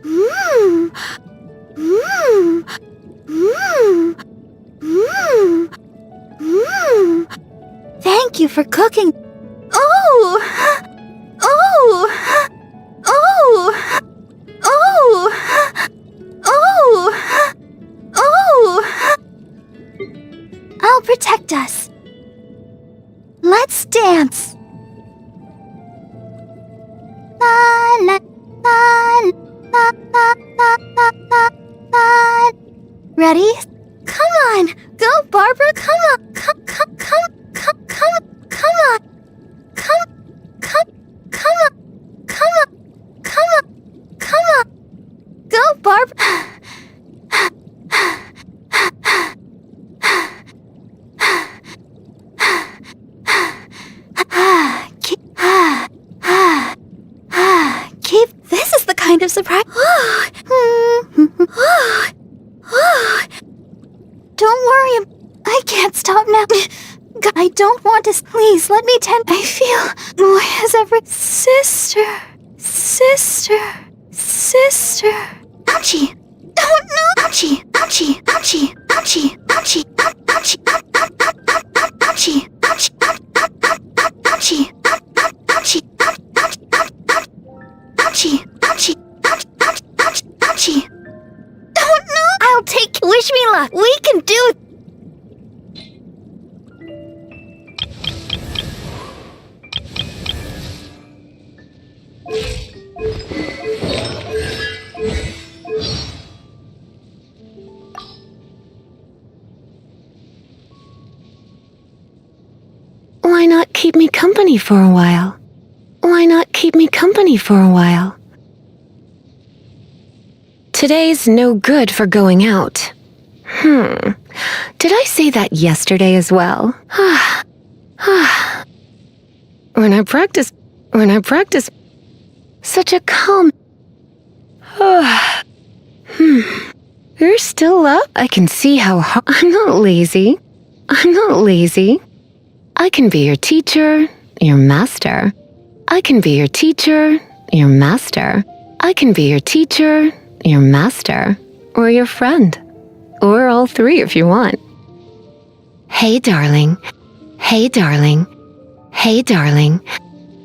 Mmm. Mmm. Mmm. Mmm. Mmm. Thank you for cooking. Oh! Oh! Oh! Oh! Oh! Oh! I'll protect us. Let's dance. La la la la la la la la la. Ready? Come on, go, Barbara. Come on, come on. Come on. Go, Barbara. This is the kind of surprise. Don't worry, I can't stop now. I don't want to. Please let me tend. I feel. Why has every sister. Ouchie! Don't know. Ouchie! Ouchie! Ouchie! Ouchie! Ouchie! Ouchie! Ouchie! Ouchie! Ouchie! Ouchie! Ouchie! Ouchie! Ouchie! Wish me luck. We can do it. Why not keep me company for a while? Why not keep me company for a while? Today's no good for going out. Did I say that yesterday as well? When I practice, such a calm. You're still up? I can see how hard. I'm not lazy. I can be your teacher, your master. I can be your teacher, your master. I can be your teacher, your master, or your friend. Or all three if you want. Hey, darling. Hey, darling. Hey, darling.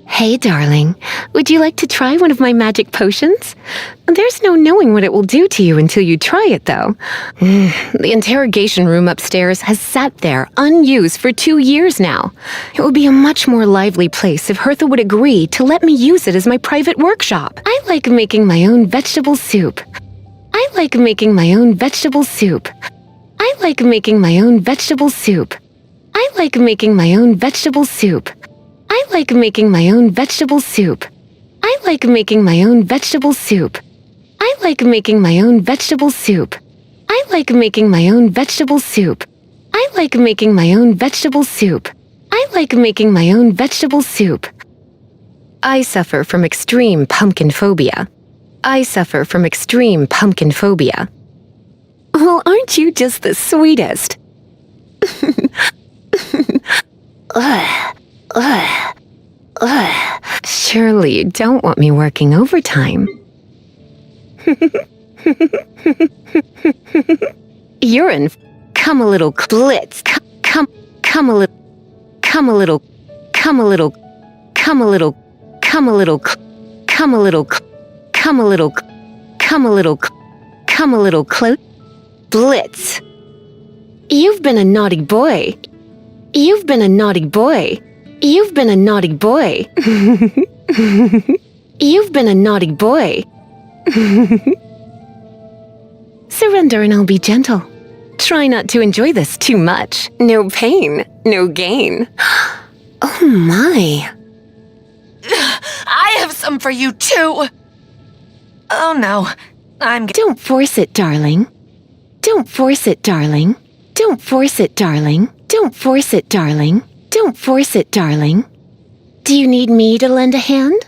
Hey, darling. Would you like to try one of my magic potions? There's no knowing what it will do to you until you try it, though. The interrogation room upstairs has sat there unused for 2 years now. It would be a much more lively place if Hertha would agree to let me use it as my private workshop. I like making my own vegetable soup. I like making my own vegetable soup. I like making my own vegetable soup. I like making my own vegetable soup. I like making my own vegetable soup. I like making my own vegetable soup. I like making my own vegetable soup. I like making my own vegetable soup. I like making my own vegetable soup. I like making my own vegetable soup. I suffer from extreme pumpkin phobia. I suffer from extreme pumpkin phobia. Well, aren't you just the sweetest? Surely you don't want me working overtime. You're in. Come a little blitz. Come a little. Come a little. Come a little. Come a little. Come a little. Come a little. Come a little. Come a little. Come a little close. Blitz. You've been a naughty boy. You've been a naughty boy. You've been a naughty boy. You've been a naughty boy. Surrender and I'll be gentle. Try not to enjoy this too much. No pain, no gain. Oh my. I have some for you too. Oh no, Don't force it, darling. Don't force it, darling. Don't force it, darling. Don't force it, darling. Don't force it, darling. Do you need me to lend a hand?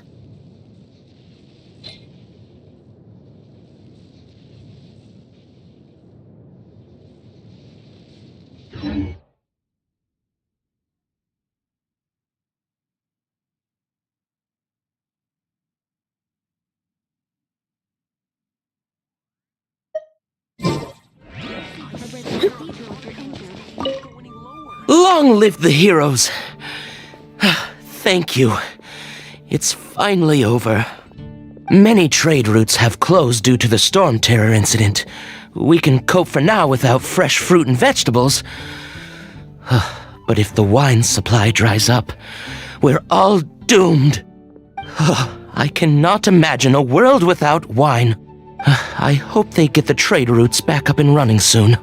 Long live the heroes! Thank you. It's finally over. Many trade routes have closed due to the storm terror incident. We can cope for now without fresh fruit and vegetables. But if the wine supply dries up, we're all doomed. I cannot imagine a world without wine. I hope they get the trade routes back up and running soon.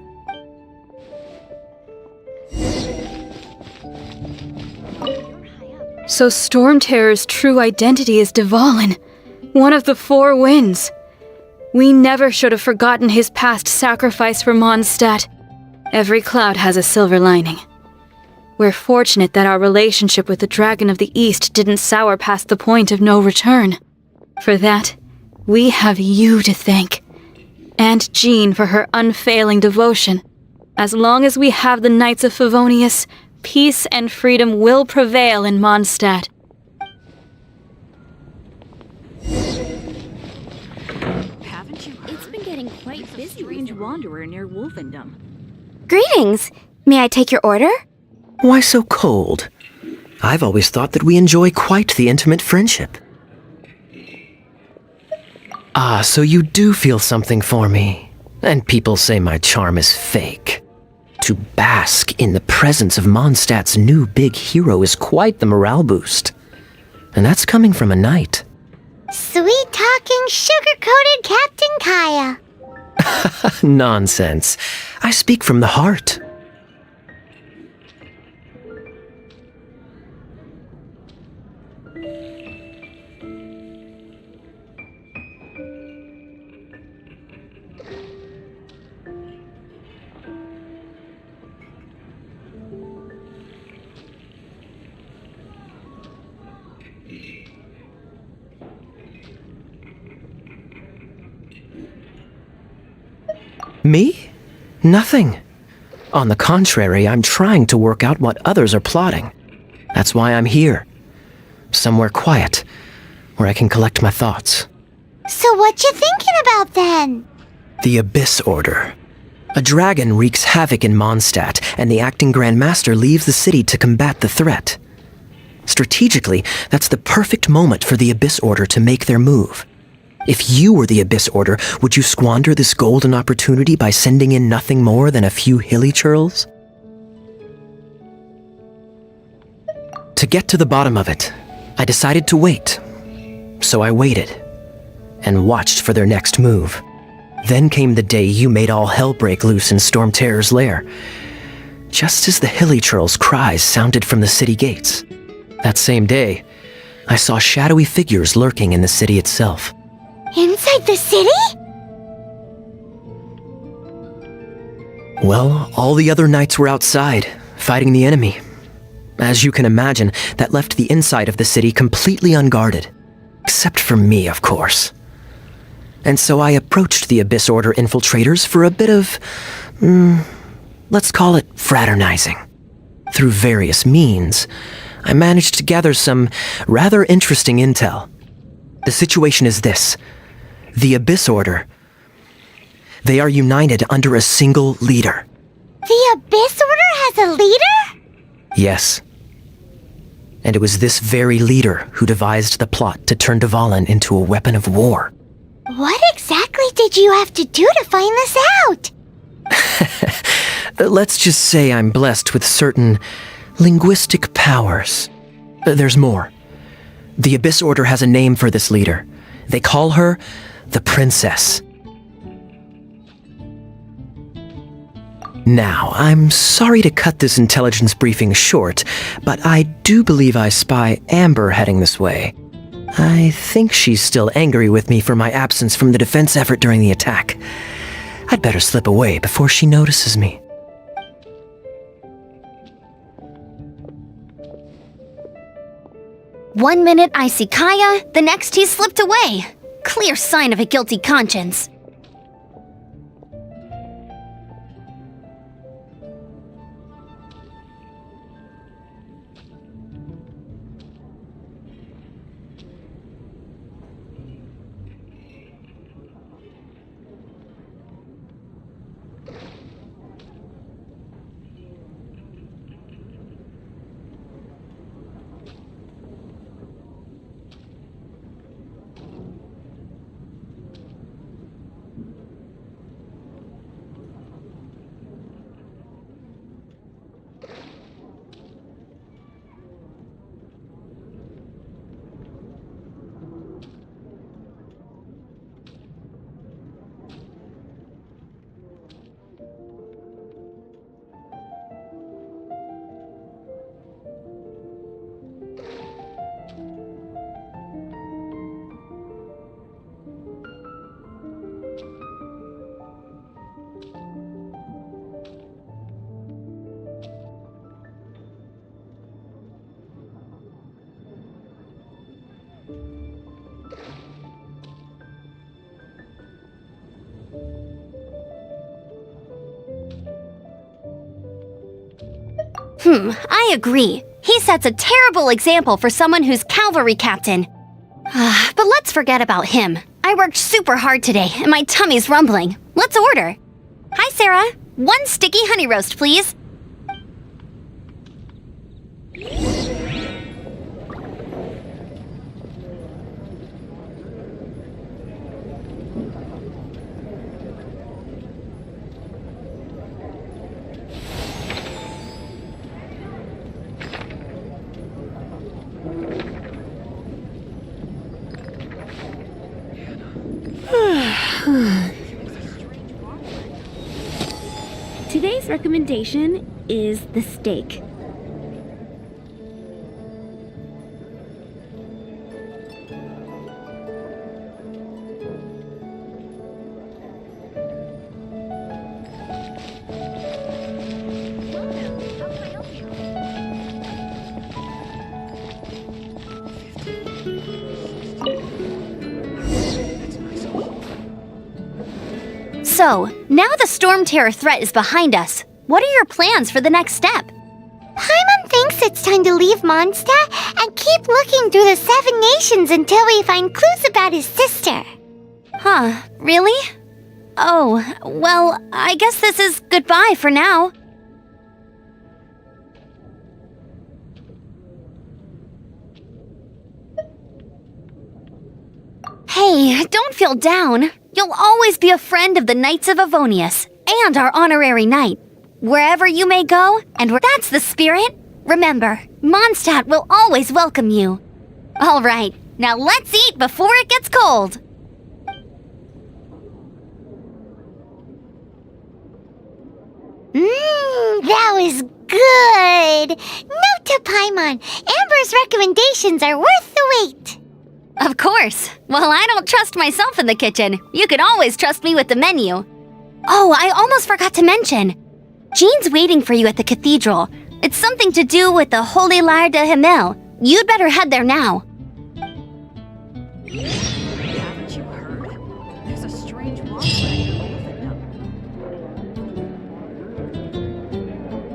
So Storm Terror's true identity is Dvalin, one of the Four Winds. We never should have forgotten his past sacrifice for Mondstadt. Every cloud has a silver lining. We're fortunate that our relationship with the Dragon of the East didn't sour past the point of no return. For that, we have you to thank. And Jean for her unfailing devotion. As long as we have the Knights of Favonius, peace and freedom will prevail in Mondstadt. It's been getting quite busy. Strange wanderer near Wolfendom. Greetings. May I take your order? Why so cold? I've always thought that we enjoy quite the intimate friendship. Ah, so you do feel something for me. And people say my charm is fake. To bask in the presence of Mondstadt's new big hero is quite the morale boost. And that's coming from a knight. Sweet-talking, sugar-coated Captain Kaya. Nonsense. I speak from the heart. Me? Nothing. On the contrary, I'm trying to work out what others are plotting. That's why I'm here. Somewhere quiet, where I can collect my thoughts. So what you thinking about then? The Abyss Order. A dragon wreaks havoc in Mondstadt, and the acting Grand Master leaves the city to combat the threat. Strategically, that's the perfect moment for the Abyss Order to make their move. If you were the Abyss Order, would you squander this golden opportunity by sending in nothing more than a few hilly churls? To get to the bottom of it, I decided to wait. So I waited, and watched for their next move. Then came the day you made all hell break loose in Storm Terror's lair, just as the hilly churls' cries sounded from the city gates. That same day, I saw shadowy figures lurking in the city itself. Inside the city? Well, all the other knights were outside, fighting the enemy. As you can imagine, that left the inside of the city completely unguarded. Except for me, of course. And so I approached the Abyss Order infiltrators for a bit of, let's call it fraternizing. Through various means, I managed to gather some rather interesting intel. The situation is this. The Abyss Order. They are united under a single leader. The Abyss Order has a leader? Yes. And it was this very leader who devised the plot to turn Dvalin into a weapon of war. What exactly did you have to do to find this out? Let's just say I'm blessed with certain linguistic powers. There's more. The Abyss Order has a name for this leader. They call her the Princess. Now, I'm sorry to cut this intelligence briefing short, but I do believe I spy Amber heading this way. I think she's still angry with me for my absence from the defense effort during the attack. I'd better slip away before she notices me. One minute I see Kaya, the next he's slipped away. Clear sign of a guilty conscience. I agree. He sets a terrible example for someone who's cavalry captain. But let's forget about him. I worked super hard today, and my tummy's rumbling. Let's order. Hi, Sarah. 1 sticky honey roast, please. Today's recommendation is the steak. So, now the Storm Terror threat is behind us. What are your plans for the next step? Paimon thinks it's time to leave Mondstadt and keep looking through the 7 nations until we find clues about his sister. Huh, really? Oh, well, I guess this is goodbye for now. Hey, don't feel down. You'll always be a friend of the Knights of Avonius and our honorary knight. Wherever you may go, and that's the spirit, remember, Mondstadt will always welcome you. All right, now let's eat before it gets cold. That was good. Note to Paimon, Amber's recommendations are worth the wait. Of course. Well, I don't trust myself in the kitchen. You can always trust me with the menu. Oh, I almost forgot to mention. Jean's waiting for you at the cathedral. It's something to do with the Holy Lyre de Himmel. You'd better head there now. Haven't you heard? There's a strange monster.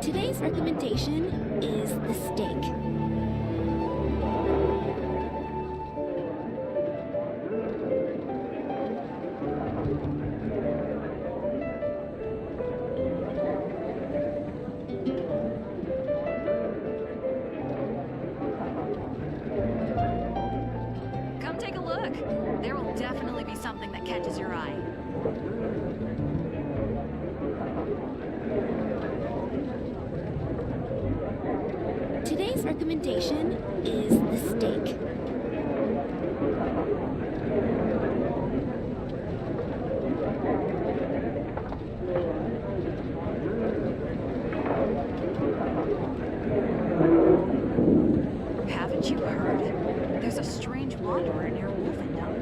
Today's recommendation is the steak. Come take a look. There will definitely be something that catches your eye. Today's recommendation is the steak. Haven't you heard? There's a strange wanderer near Wolfendom.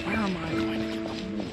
Where am I going to get the more?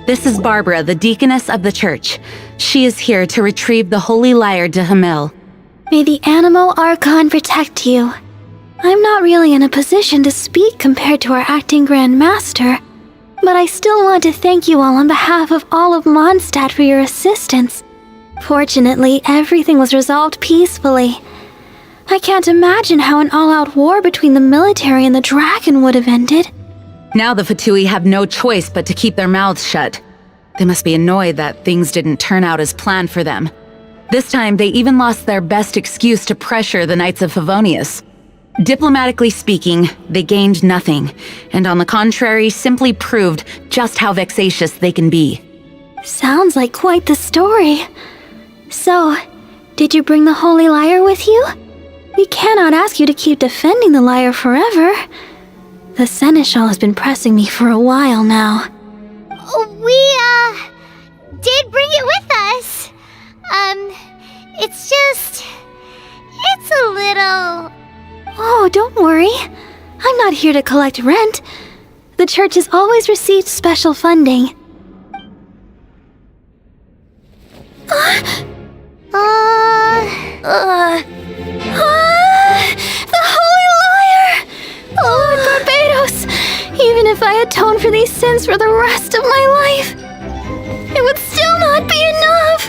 This is Barbara, the deaconess of the church. She is here to retrieve the Holy Lyre de Himmel. May the Animo Archon protect you. I'm not really in a position to speak compared to our acting Grand Master, but I still want to thank you all on behalf of all of Mondstadt for your assistance. Fortunately, everything was resolved peacefully. I can't imagine how an all-out war between the military and the dragon would have ended. Now the Fatui have no choice but to keep their mouths shut. They must be annoyed that things didn't turn out as planned for them. This time, they even lost their best excuse to pressure the Knights of Favonius. Diplomatically speaking, they gained nothing, and on the contrary, simply proved just how vexatious they can be. Sounds like quite the story. So, did you bring the Holy Lyre with you? We cannot ask you to keep defending the lyre forever. The Seneschal has been pressing me for a while now. We, did bring it with us. It's a little... Oh, don't worry. I'm not here to collect rent. The church has always received special funding. The Holy Lyre! Lord Barbados! Even if I atone for these sins for the rest of my life, it would still not be enough!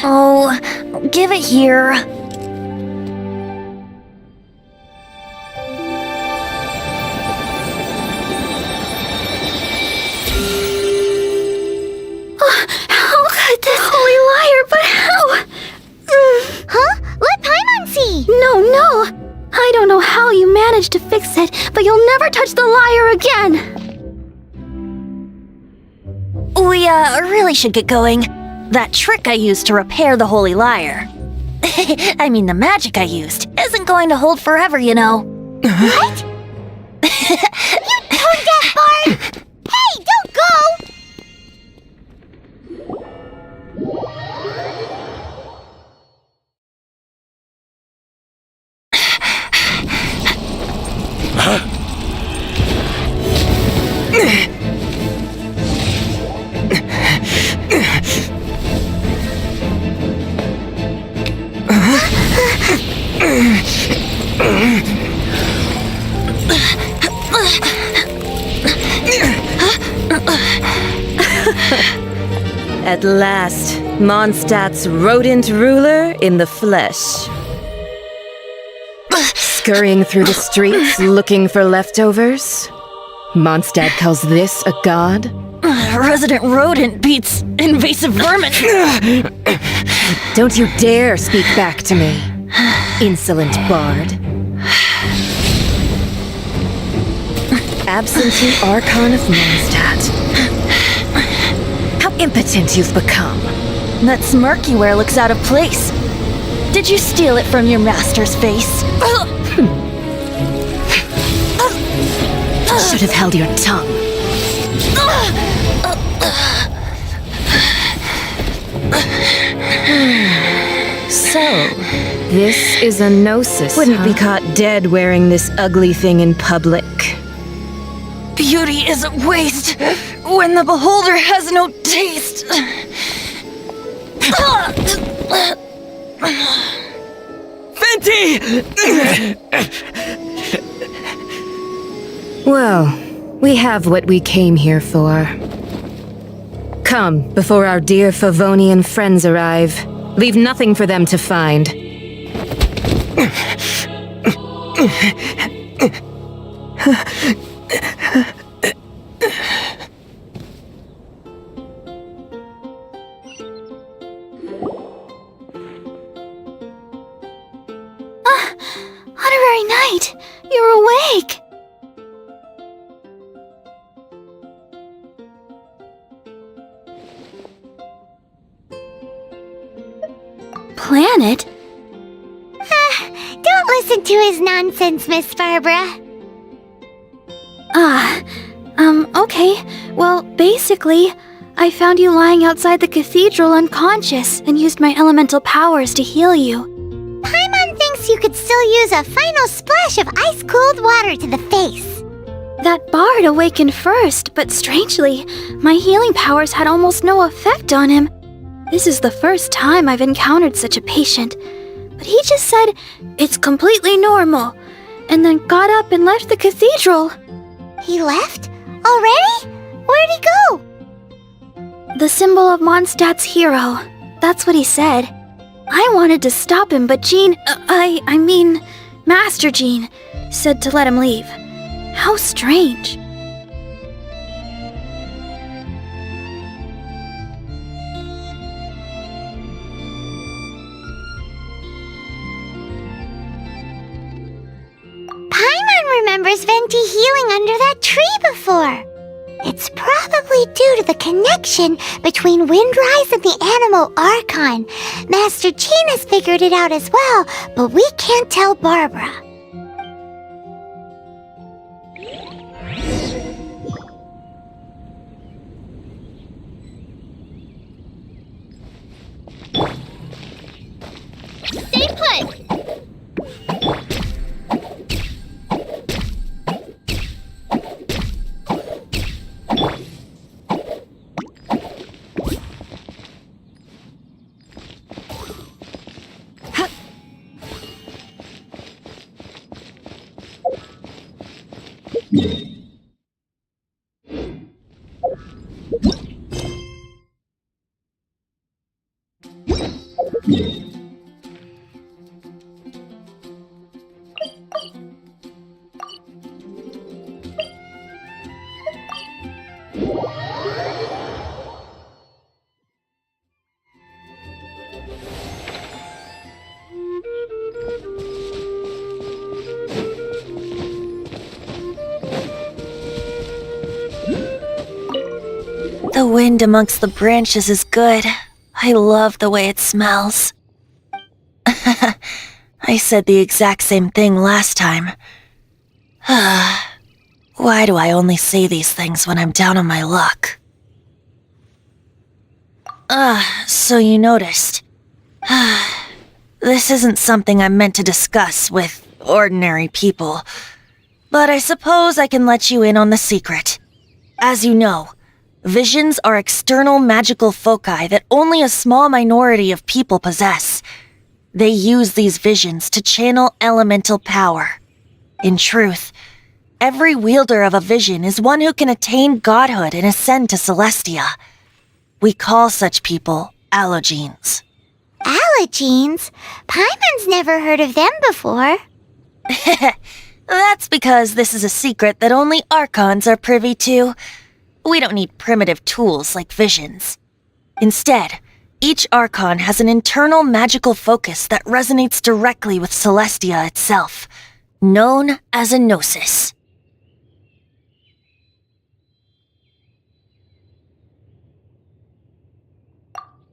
Oh, give it here. How could this Holy Lyre, but how? Huh? Let Paimon see! No. I don't know how you managed to fix it, but you'll never touch the lyre again! We, really should get going. That trick I used to repair the Holy Lyre. I mean, the magic I used isn't going to hold forever, you know. What? You tone-deaf bard! Hey, don't go! At last, Mondstadt's rodent ruler in the flesh. Scurrying through the streets looking for leftovers? Mondstadt calls this a god? Resident rodent beats invasive vermin. Don't you dare speak back to me, insolent bard. Absentee Archon of Mondstadt. How impotent you've become. That smirk you wear looks out of place. Did you steal it from your master's face? Should have held your tongue. So, this is a gnosis. Wouldn't be caught dead wearing this ugly thing in public. Beauty is a waste when the beholder has no taste. Fenty! Well, we have what we came here for. Come, before our dear Favonian friends arrive. Leave nothing for them to find. Honorary Knight, you're awake! Planet? Don't listen to his nonsense, Miss Barbara. Okay. Well, basically, I found you lying outside the cathedral unconscious and used my elemental powers to heal you. Paimon thinks you could still use a final splash of ice-cold water to the face. That bard awakened first, but strangely, my healing powers had almost no effect on him. This is the first time I've encountered such a patient, but he just said, "It's completely normal," and then got up and left the cathedral. He left? Already? Where'd he go? The symbol of Mondstadt's hero. That's what he said. I wanted to stop him, but Jean, Master Jean, said to let him leave. How strange. Paimon remembers Venti healing under that tree before. It's probably due to the connection between Windrise and the Animal Archon. Master Jean has figured it out as well, but we can't tell Barbara. Stay put! The wind amongst the branches is good. I love the way it smells. I said the exact same thing last time. Why do I only say these things when I'm down on my luck? So you noticed. This isn't something I'm meant to discuss with ordinary people, but I suppose I can let you in on the secret. As you know, visions are external magical foci that only a small minority of people possess. They use these visions to channel elemental power. In truth, every wielder of a vision is one who can attain godhood and ascend to Celestia. We call such people allogenes. Allogenes? Paimon's never heard of them before. That's because this is a secret that only Archons are privy to. We don't need primitive tools like visions. Instead, each Archon has an internal magical focus that resonates directly with Celestia itself, known as a gnosis.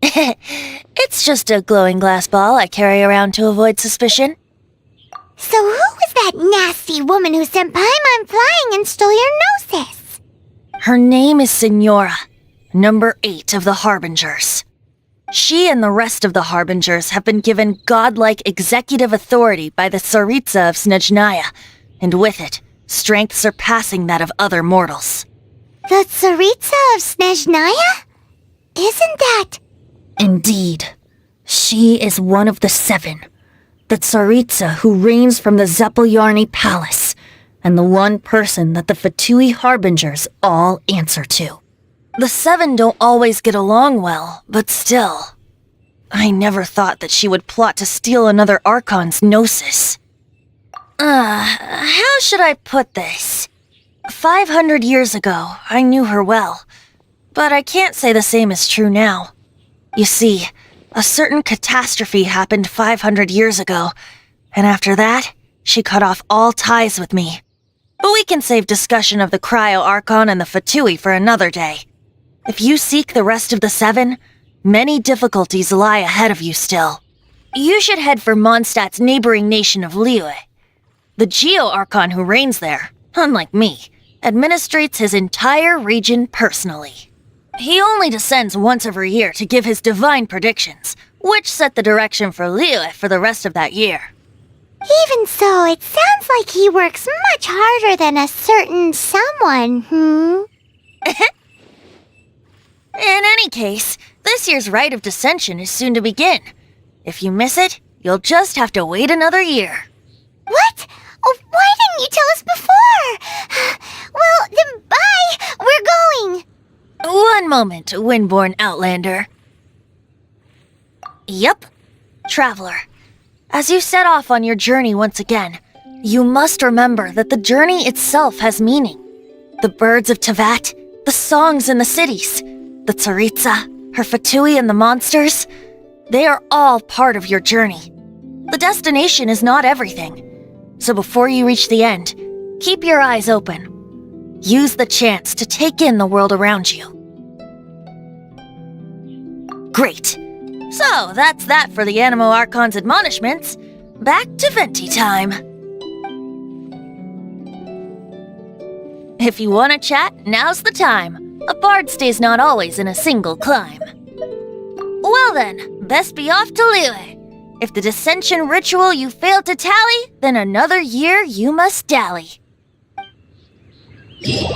It's just a glowing glass ball I carry around to avoid suspicion. So who was that nasty woman who sent Paimon flying and stole your gnosis? Her name is Signora, number 8 of the Harbingers. She and the rest of the Harbingers have been given godlike executive authority by the Tsaritsa of Snezhnaya, and with it, strength surpassing that of other mortals. The Tsaritsa of Snezhnaya? Isn't that... Indeed. She is one of the 7. The Tsaritsa who reigns from the Zeppeljärni Palace, and the one person that the Fatui Harbingers all answer to. The 7 don't always get along well, but still. I never thought that she would plot to steal another Archon's gnosis. How should I put this? 500 years ago, I knew her well, but I can't say the same is true now. You see, a certain catastrophe happened 500 years ago, and after that, she cut off all ties with me. But we can save discussion of the Cryo Archon and the Fatui for another day. If you seek the rest of the 7, many difficulties lie ahead of you still. You should head for Mondstadt's neighboring nation of Liyue. The Geo Archon who reigns there, unlike me, administrates his entire region personally. He only descends once every year to give his divine predictions, which set the direction for Liyue for the rest of that year. Even so, it sounds like he works much harder than a certain someone, In any case, this year's Rite of Descension is soon to begin. If you miss it, you'll just have to wait another year. What? Oh, why didn't you tell us before? Well, then bye! We're going! One moment, Windborn Outlander. Yup, Traveler. As you set off on your journey once again, You must remember that the journey itself has meaning. The birds of Tevat, the songs in the cities, the Tsaritsa, her Fatui and the monsters, they are all part of your journey. The destination is not everything. So before you reach the end, keep your eyes open. Use the chance to take in the world around you. Great. So that's that for the Animo Archon's admonishments. Back to Venti time. If you want to chat, now's the time. A bard stays not always in a single clime. Well then, best be off to Liyue. If the dissension ritual you failed to tally, then another year you must dally. Hey,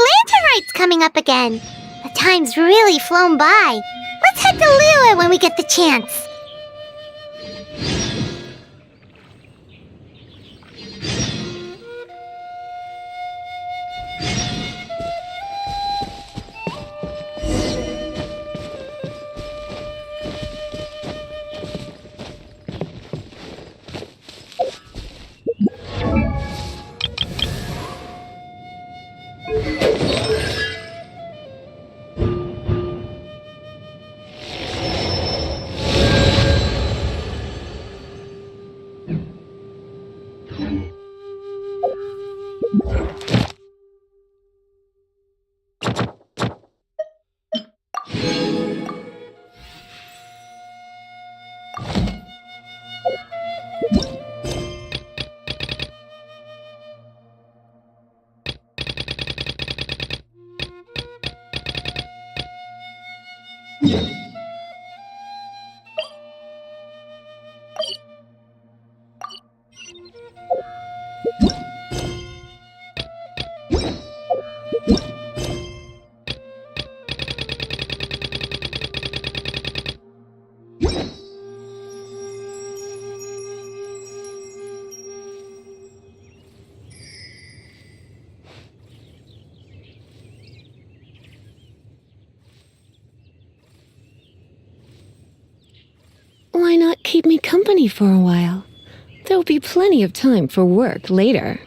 Lantern Rite's coming up again. The time's really flown by. Let's head to Liyue when we get the chance. Why not keep me company for a while? There'll be plenty of time for work later.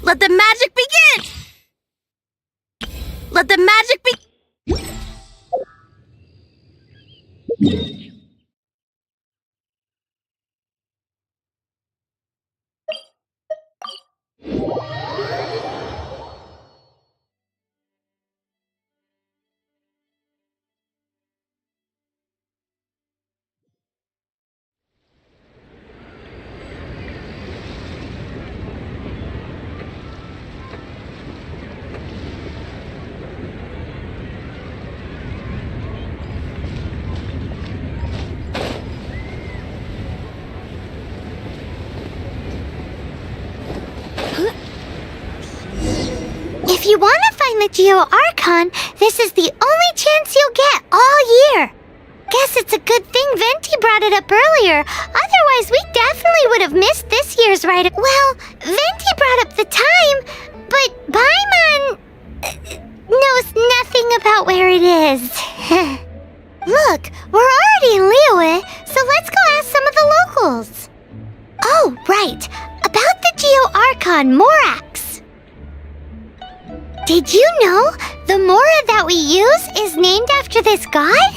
Let the magic begin! Let the magic be— If you want to find the Geo Archon, this is the only chance you'll get all year. Guess it's a good thing Venti brought it up earlier. Otherwise, we definitely would have missed this year's rite. Well, Venti brought up the time, but Paimon knows nothing about where it is. Look, we're already in Liyue, so let's go ask some of the locals. Oh, right. About the Geo Archon Morax. Did you know the Mora that we use is named after this god?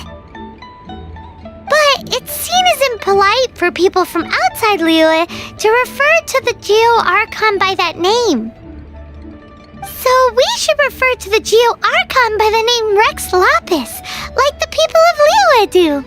But it's seen as impolite for people from outside Liyue to refer to the Geo Archon by that name. So we should refer to the Geo Archon by the name Rex Lapis, like the people of Liyue do.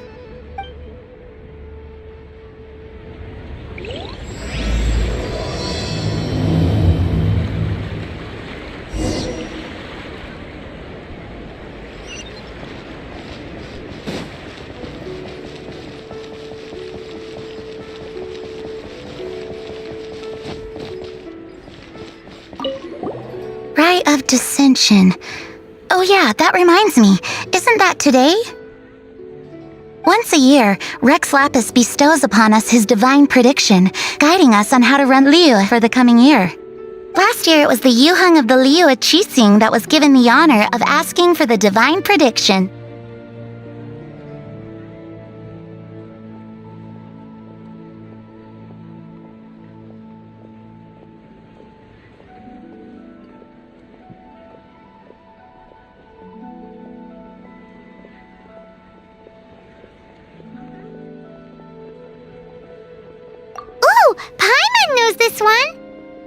Rite of Dissension. Oh yeah, that reminds me. Isn't that today? Once a year, Rex Lapis bestows upon us his divine prediction, guiding us on how to run Liyue for the coming year. Last year, it was the Yuheng of the Liyue Qixing that was given the honor of asking for the divine prediction. Ooh, Paimon knows this one!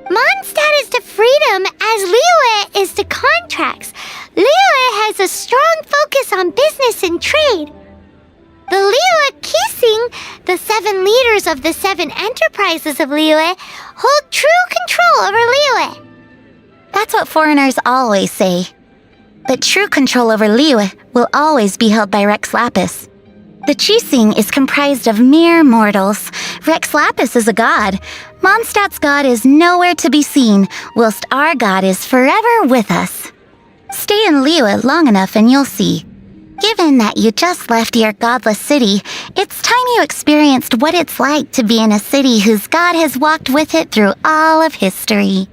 Mondstadt is to freedom as Liyue is to contracts. Liyue has a strong focus on business and trade. The Liyue Qixing, the 7 leaders of the 7 enterprises of Liyue, hold true control over Liyue. That's what foreigners always say. But true control over Liyue will always be held by Rex Lapis. The Qixing is comprised of mere mortals. Rex Lapis is a god. Mondstadt's god is nowhere to be seen, whilst our god is forever with us. Stay in Liyue long enough and you'll see. Given that you just left your godless city, it's time you experienced what it's like to be in a city whose god has walked with it through all of history.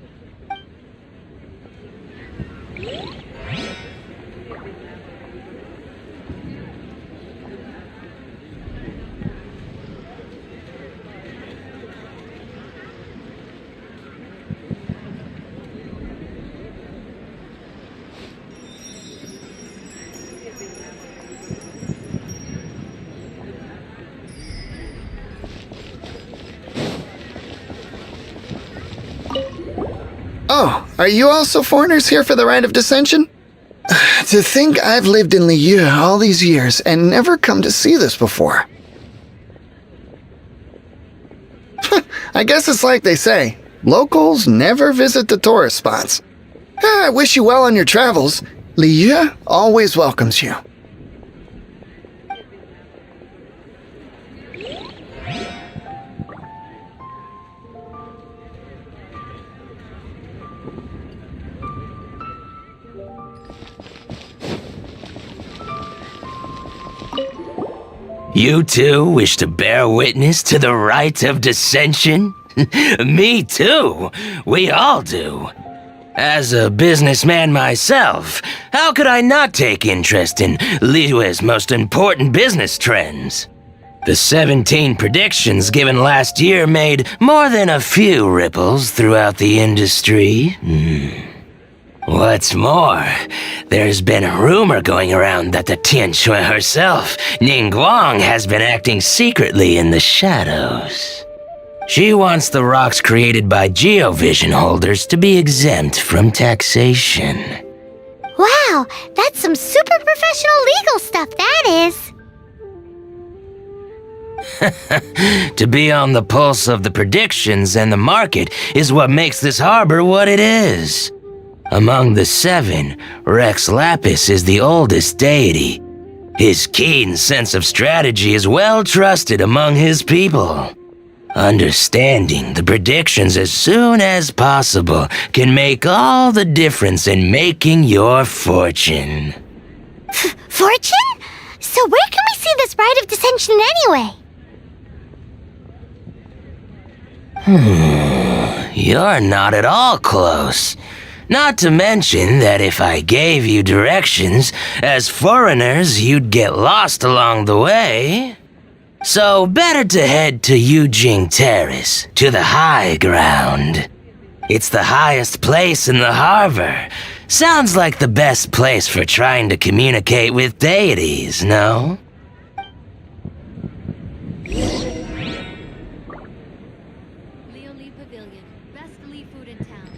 Oh, are you also foreigners here for the Rite of Dissension? To think I've lived in Liyue all these years and never come to see this before. I guess it's like they say, locals never visit the tourist spots. I wish you well on your travels. Liyue always welcomes you. You too wish to bear witness to the rite of dissension? Me too. We all do. As a businessman myself, how could I not take interest in Liyue's most important business trends? The 17 predictions given last year made more than a few ripples throughout the industry. What's more, there's been a rumor going around that the Tianshui herself, Ningguang, has been acting secretly in the shadows. She wants the rocks created by geovision holders to be exempt from taxation. Wow, that's some super professional legal stuff, that is. To be on the pulse of the predictions and the market is what makes this harbor what it is. Among the 7, Rex Lapis is the oldest deity. His keen sense of strategy is well trusted among his people. Understanding the predictions as soon as possible can make all the difference in making your fortune. Fortune? So where can we see this Rite of Dissension anyway? You're not at all close. Not to mention that if I gave you directions, as foreigners, you'd get lost along the way. So better to head to Yujing Terrace, to the high ground. It's the highest place in the harbor. Sounds like the best place for trying to communicate with deities, no? Pavilion, best Lee food in town.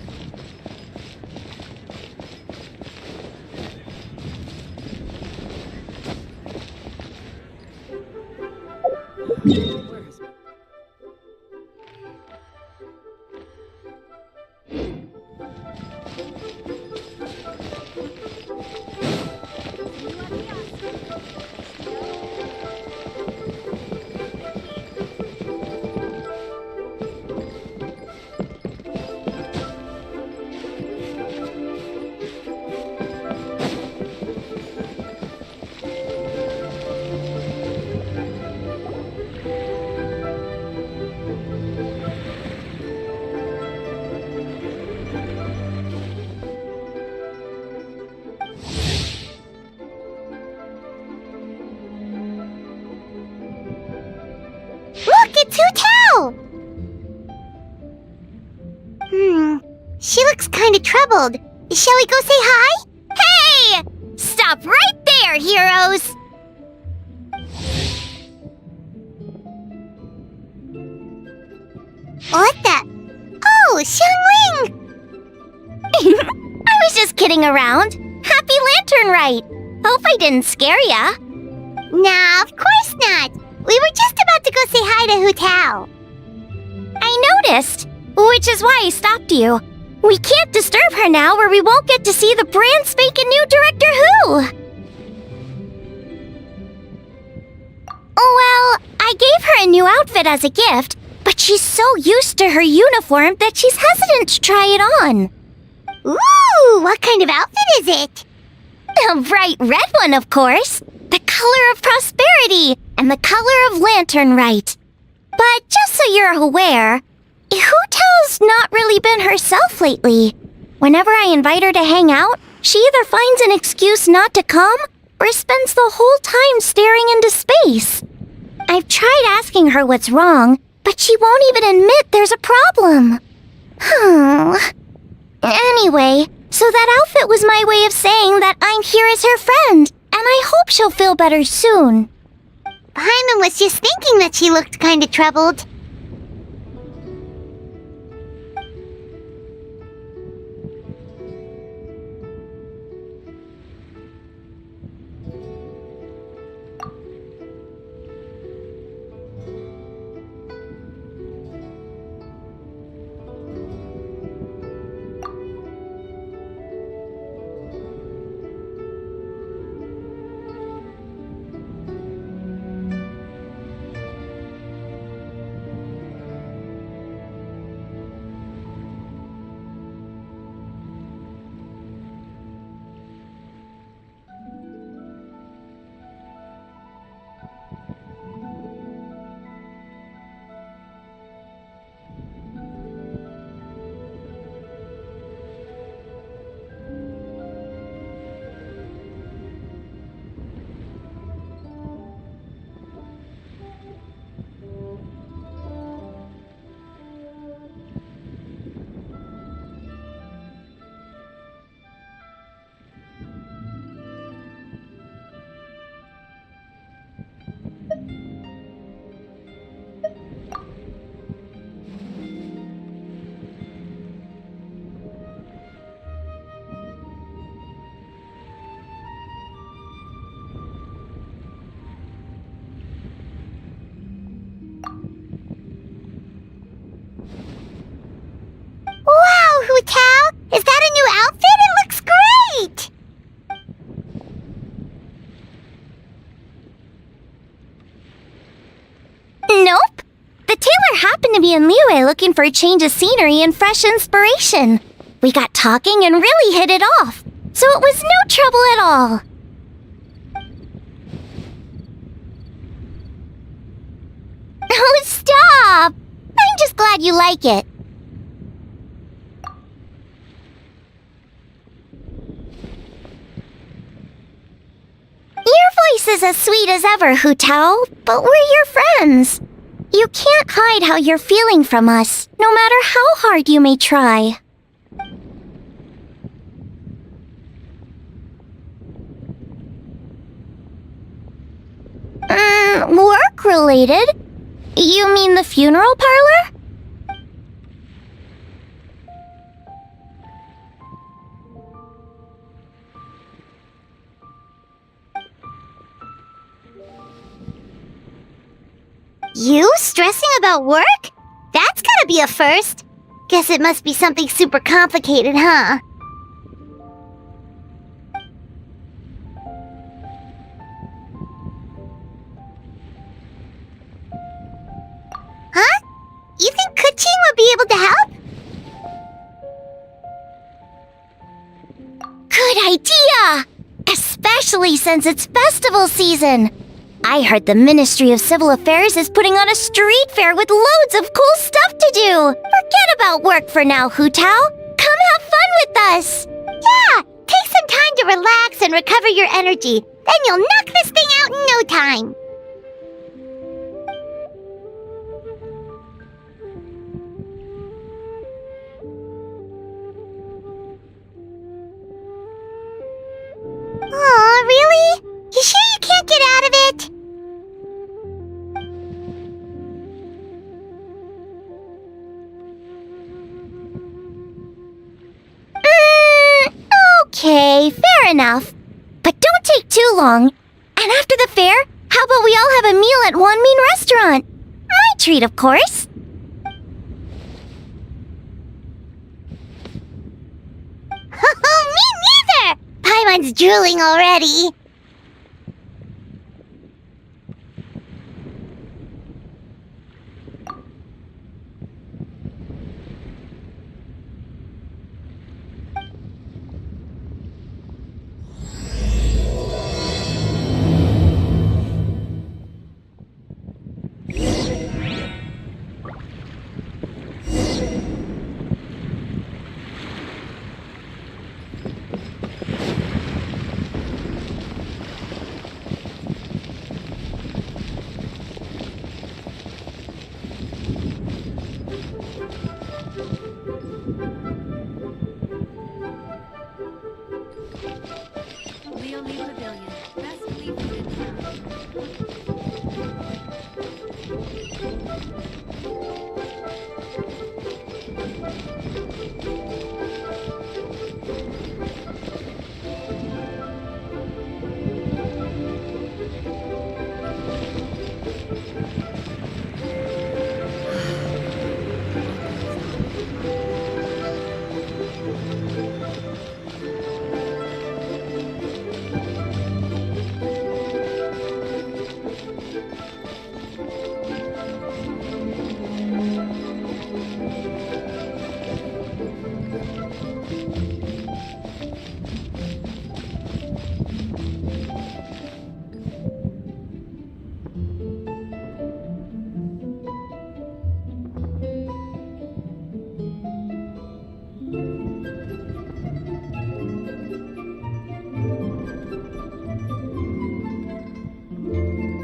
troubled. Shall we go say hi? Hey! Stop right there, heroes! What the? Oh, Xiangling! I was just kidding around. Happy Lantern Rite! Hope I didn't scare ya. Nah, of course not. We were just about to go say hi to Hu Tao. I noticed, which is why I stopped you. We can't disturb her now or we won't get to see the brand spanking new Director Who. Well, I gave her a new outfit as a gift, but she's so used to her uniform that she's hesitant to try it on. Ooh, what kind of outfit is it? A bright red one, of course. The color of prosperity and the color of Lantern Rite. But just so you're aware, Hu Tao's not really been herself lately. Whenever I invite her to hang out, she either finds an excuse not to come or spends the whole time staring into space. I've tried asking her what's wrong, but she won't even admit there's a problem. Anyway, so that outfit was my way of saying that I'm here as her friend, and I hope she'll feel better soon. Paimon was just thinking that she looked kind of troubled. Wow, Hu Tao! Is that a new outfit? It looks great! Nope. The tailor happened to be in Liyue looking for a change of scenery and fresh inspiration. We got talking and really hit it off, so it was no trouble at all. Oh, stop! I'm just glad you like it. Your voice is as sweet as ever, Hu Tao, but we're your friends. You can't hide how you're feeling from us, no matter how hard you may try. Work-related? You mean the funeral parlor? You stressing about work? That's gotta be a first. Guess it must be something super complicated, huh? Huh? You think Kuching would be able to help? Good idea! Especially since it's festival season. I heard the Ministry of Civil Affairs is putting on a street fair with loads of cool stuff to do. Forget about work for now, Hu Tao. Come have fun with us. Yeah, take some time to relax and recover your energy. Then you'll knock this thing out in no time. Fair enough. But don't take too long. And after the fair, how about we all have a meal at Wanmin Restaurant? My treat, of course. Me neither! Paimon's drooling already.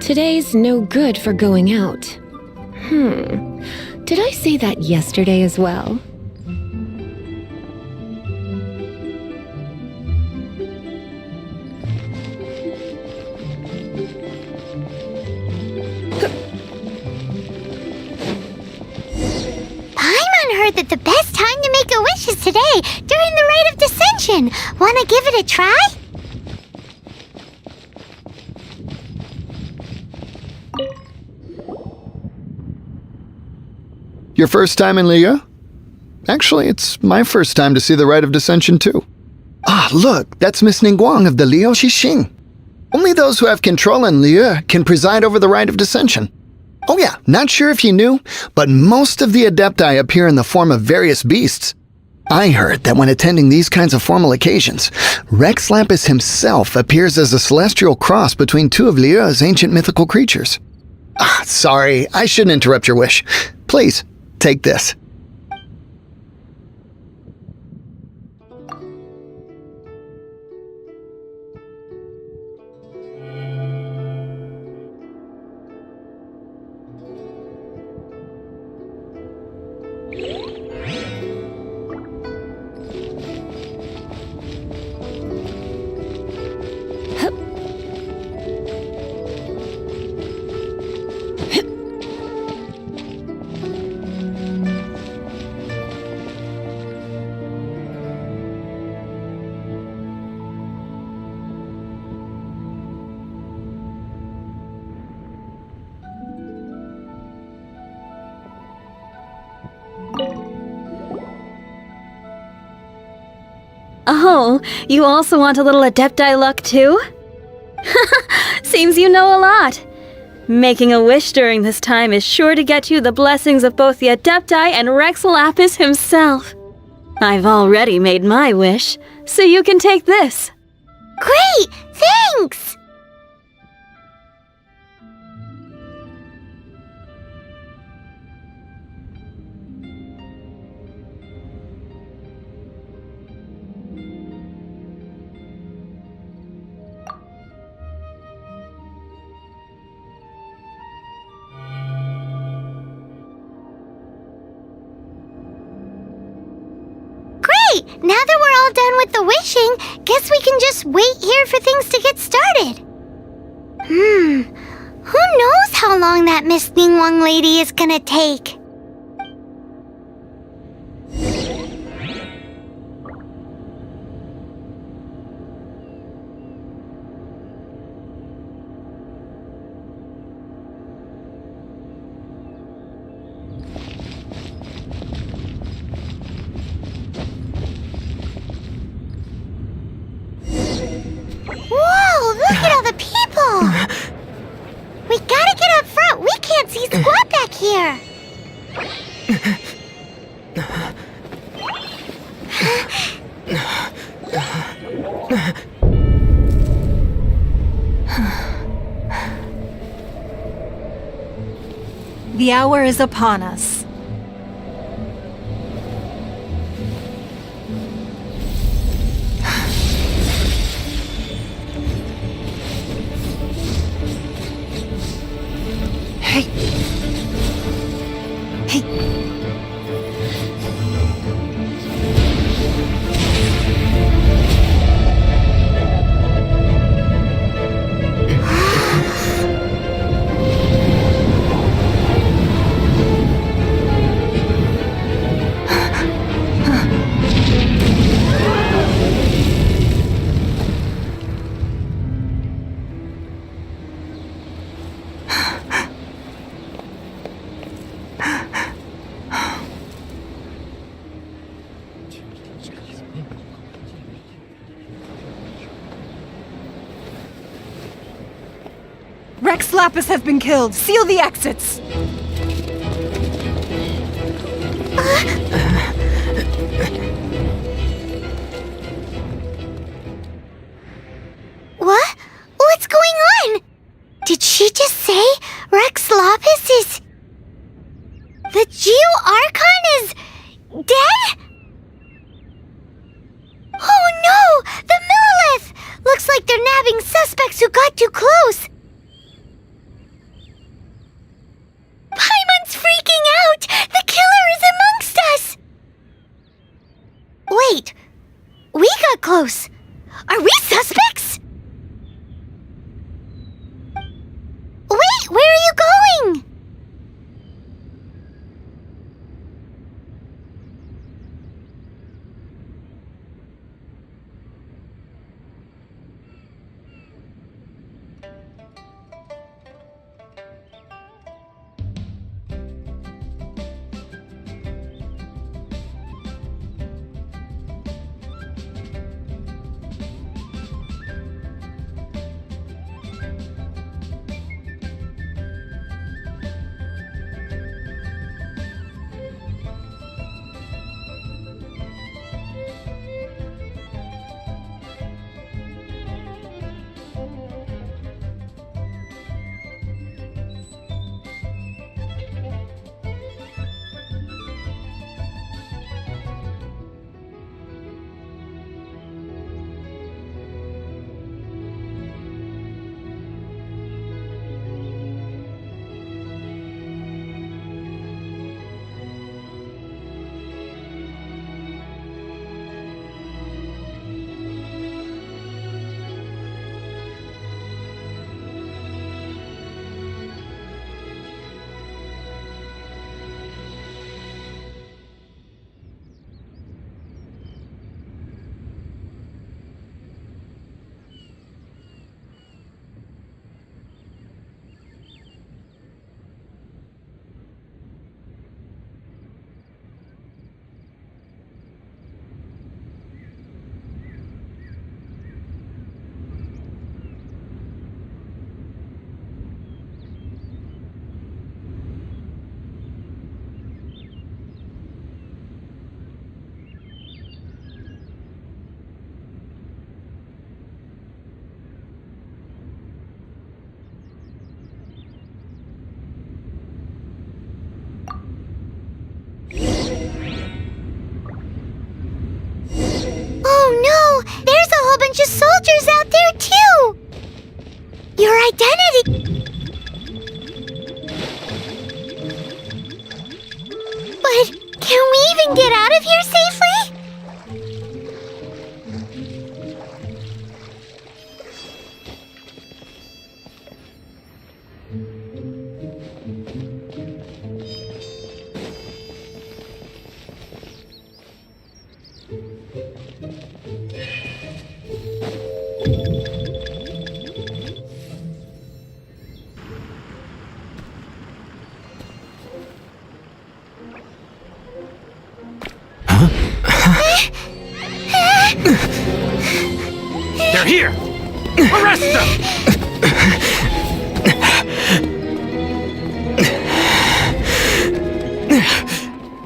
Today's no good for going out. Did I say that yesterday as well? Paimon heard that the best time to make a wish is today, during the Rite of Descension. Wanna give it a try? Your first time in Liu? Actually, it's my first time to see the Rite of Descension too. Ah, look, that's Miss Ningguang of the Liu Xixing. Only those who have control in Liu can preside over the Rite of Descension. Oh yeah, not sure if you knew, but most of the Adepti appear in the form of various beasts. I heard that when attending these kinds of formal occasions, Rex Lapis himself appears as a celestial cross between two of Liu's ancient mythical creatures. Ah, sorry, I shouldn't interrupt your wish. Please, take this. Oh, you also want a little Adepti luck too? Seems you know a lot. Making a wish during this time is sure to get you the blessings of both the Adepti and Rex Lapis himself. I've already made my wish, so you can take this. Great! Thanks! Now that we're all done with the wishing, guess we can just wait here for things to get started. Who knows how long that Miss Ningguang lady is gonna take? The hour is upon us. Hey. Hey. Rex Lapis has been killed. Seal the exits. What? What's going on? Did she just say Rex Lapis is... The Geo-Archon is... dead? Oh no! The Millilith! Looks like they're nabbing suspects who got too close. Paimon's freaking out! The killer is amongst us! Wait, we got close. Are we suspects? Wait, where are you going? bunch of soldiers out there, too! Your identity... But can we even get out of here safely? They're here! Arrest them!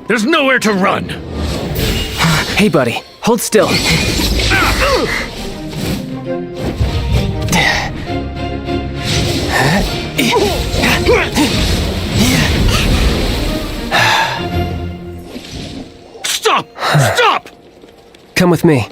There's nowhere to run! Hey, buddy. Hold still. Stop! Come with me.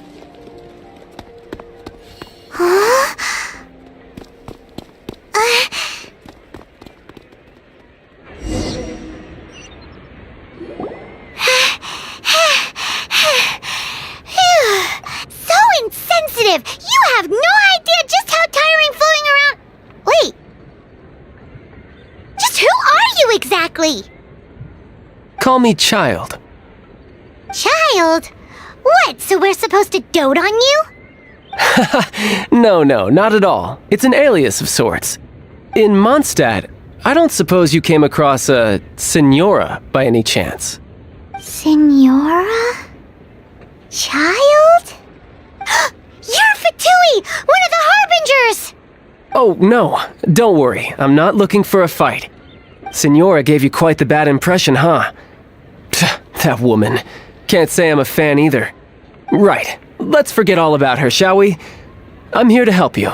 So insensitive! You have no idea just how tiring floating around. Wait. Just who are you exactly? Call me Child. Child? What, so we're supposed to dote on you? No, not at all. It's an alias of sorts. In Mondstadt, I don't suppose you came across a Senora by any chance. Senora? Child? You're Fatui, one of the Harbingers! Oh, no. Don't worry. I'm not looking for a fight. Senora gave you quite the bad impression, huh? That woman. Can't say I'm a fan either. Right. Let's forget all about her, shall we? I'm here to help you.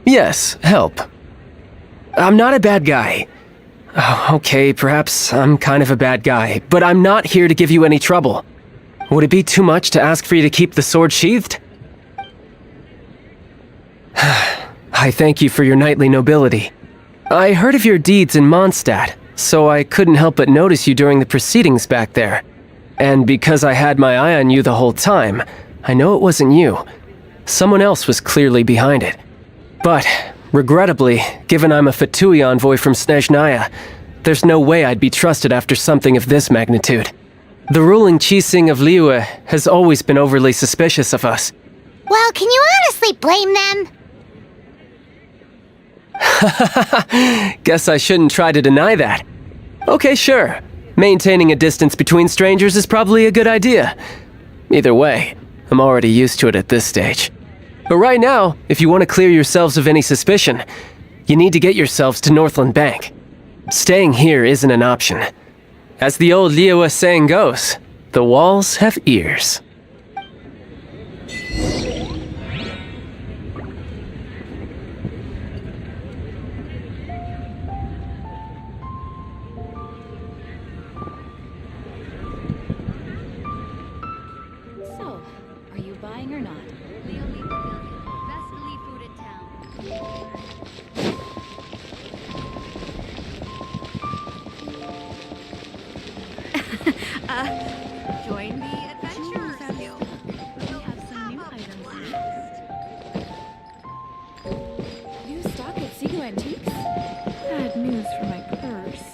Yes, help. I'm not a bad guy. Oh, okay, perhaps I'm kind of a bad guy, but I'm not here to give you any trouble. Would it be too much to ask for you to keep the sword sheathed? I thank you for your knightly nobility. I heard of your deeds in Mondstadt, so I couldn't help but notice you during the proceedings back there. And because I had my eye on you the whole time, I know it wasn't you. Someone else was clearly behind it. But, regrettably, given I'm a Fatui envoy from Snezhnaya, there's no way I'd be trusted after something of this magnitude. The ruling Chising of Liyue has always been overly suspicious of us. Well, can you honestly blame them? Guess I shouldn't try to deny that. Okay, sure. Maintaining a distance between strangers is probably a good idea. Either way, I'm already used to it at this stage. But right now, if you want to clear yourselves of any suspicion, you need to get yourselves to Northland Bank. Staying here isn't an option. As the old Liyue saying goes, the walls have ears. So, are you buying or not? Join the Adventurers Guild. We'll have some new items next. New stock at Sigu Antiques? Bad news for my purse.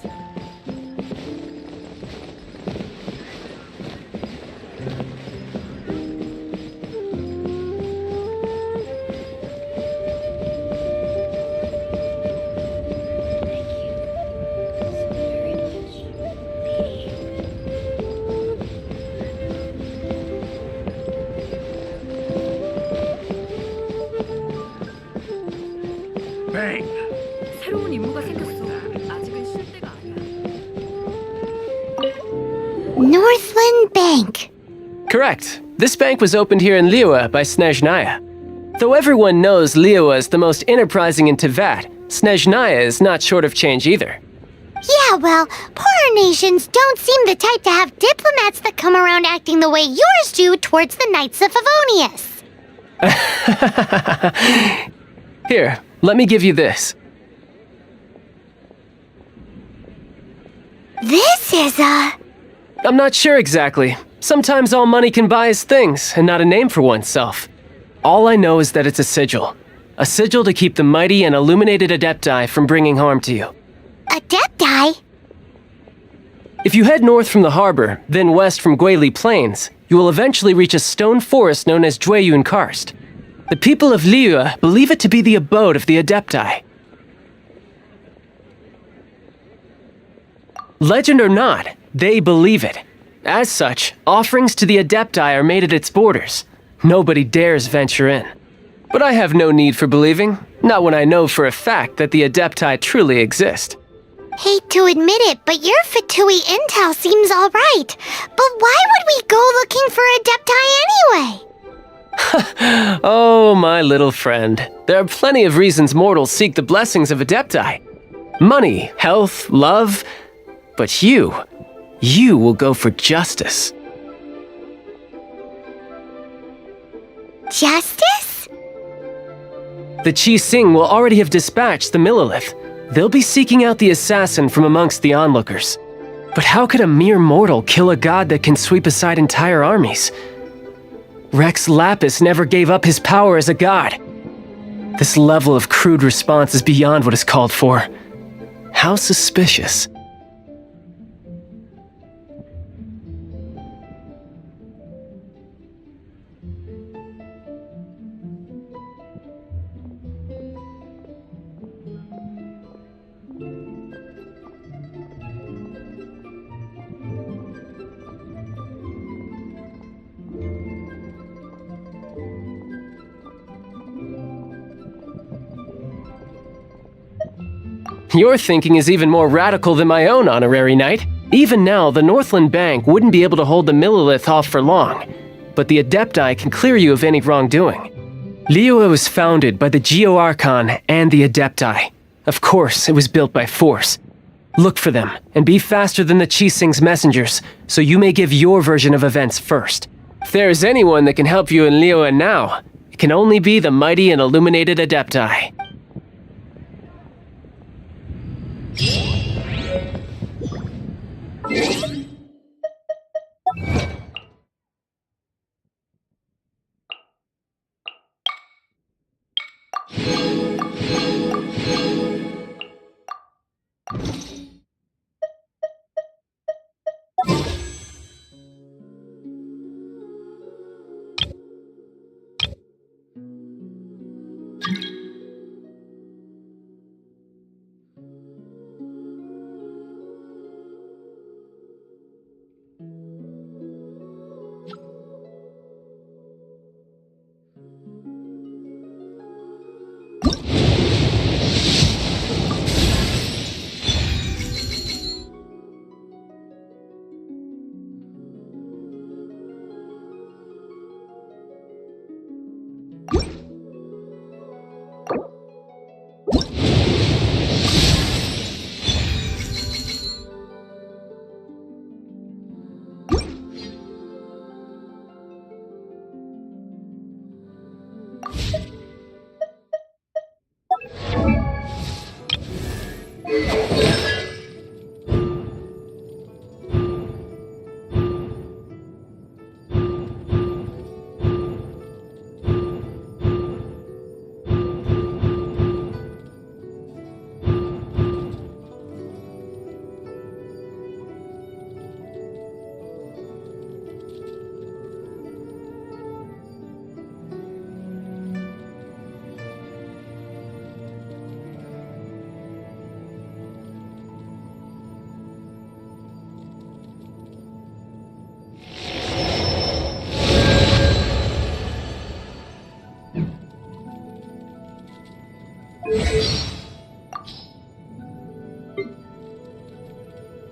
Bang! 새로운 임무가 생겼어. 아직은 쉴 때가 아니야. Northland Bank. Correct. This bank was opened here in Liyue by Snezhnaya. Though everyone knows Liyue is the most enterprising in Tevat, Snezhnaya is not short of change either. Yeah, well, poorer nations don't seem the type to have diplomats that come around acting the way yours do towards the Knights of Favonius. Here, let me give you this. This is I'm not sure exactly. Sometimes all money can buy is things, and not a name for oneself. All I know is that it's a sigil. A sigil to keep the mighty and illuminated Adepti from bringing harm to you. Adepti? If you head north from the harbor, then west from Guili Plains, you will eventually reach a stone forest known as Jueyun Karst. The people of Liyue believe it to be the abode of the Adepti. Legend or not, they believe it. As such, offerings to the Adepti are made at its borders. Nobody dares venture in. But I have no need for believing, not when I know for a fact that the Adepti truly exist. Hate to admit it, but your Fatui intel seems alright. But why would we go looking for Adepti anyway? Oh, my little friend. There are plenty of reasons mortals seek the blessings of Adepti. Money, health, love. But you will go for justice. Justice? The Qi Sing will already have dispatched the Millilith. They'll be seeking out the assassin from amongst the onlookers. But how could a mere mortal kill a god that can sweep aside entire armies? Rex Lapis never gave up his power as a god. This level of crude response is beyond what is called for. How suspicious. Your thinking is even more radical than my own, Honorary Knight. Even now, the Northland Bank wouldn't be able to hold the Millilith off for long, but the Adepti can clear you of any wrongdoing. Liyue was founded by the Geo-Archon and the Adepti. Of course, it was built by force. Look for them, and be faster than the Qi Sing's messengers, so you may give your version of events first. If there is anyone that can help you in Liyue now, it can only be the mighty and illuminated Adepti.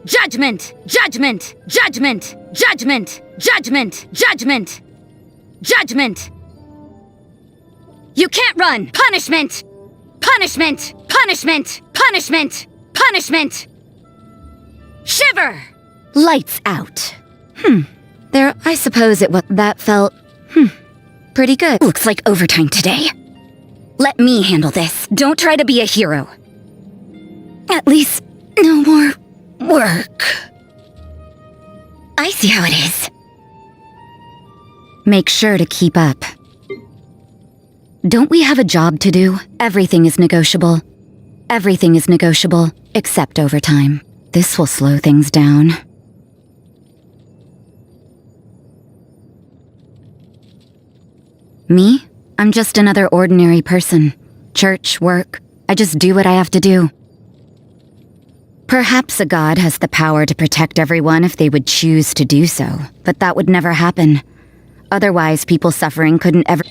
Judgment! Judgment! Judgment! Judgment! Judgment! Judgment! Judgment! You can't run! Punishment! Punishment! Punishment! Punishment! Punishment! Shiver! Lights out. There, I suppose that felt, pretty good. Looks like overtime today. Let me handle this. Don't try to be a hero. At least, no more work. I see how it is. Make sure to keep up. Don't we have a job to do? Everything is negotiable. Everything is negotiable, except overtime. This will slow things down. Me? I'm just another ordinary person. Church, work, I just do what I have to do. Perhaps a god has the power to protect everyone if they would choose to do so, but that would never happen. Otherwise, people suffering couldn't ever...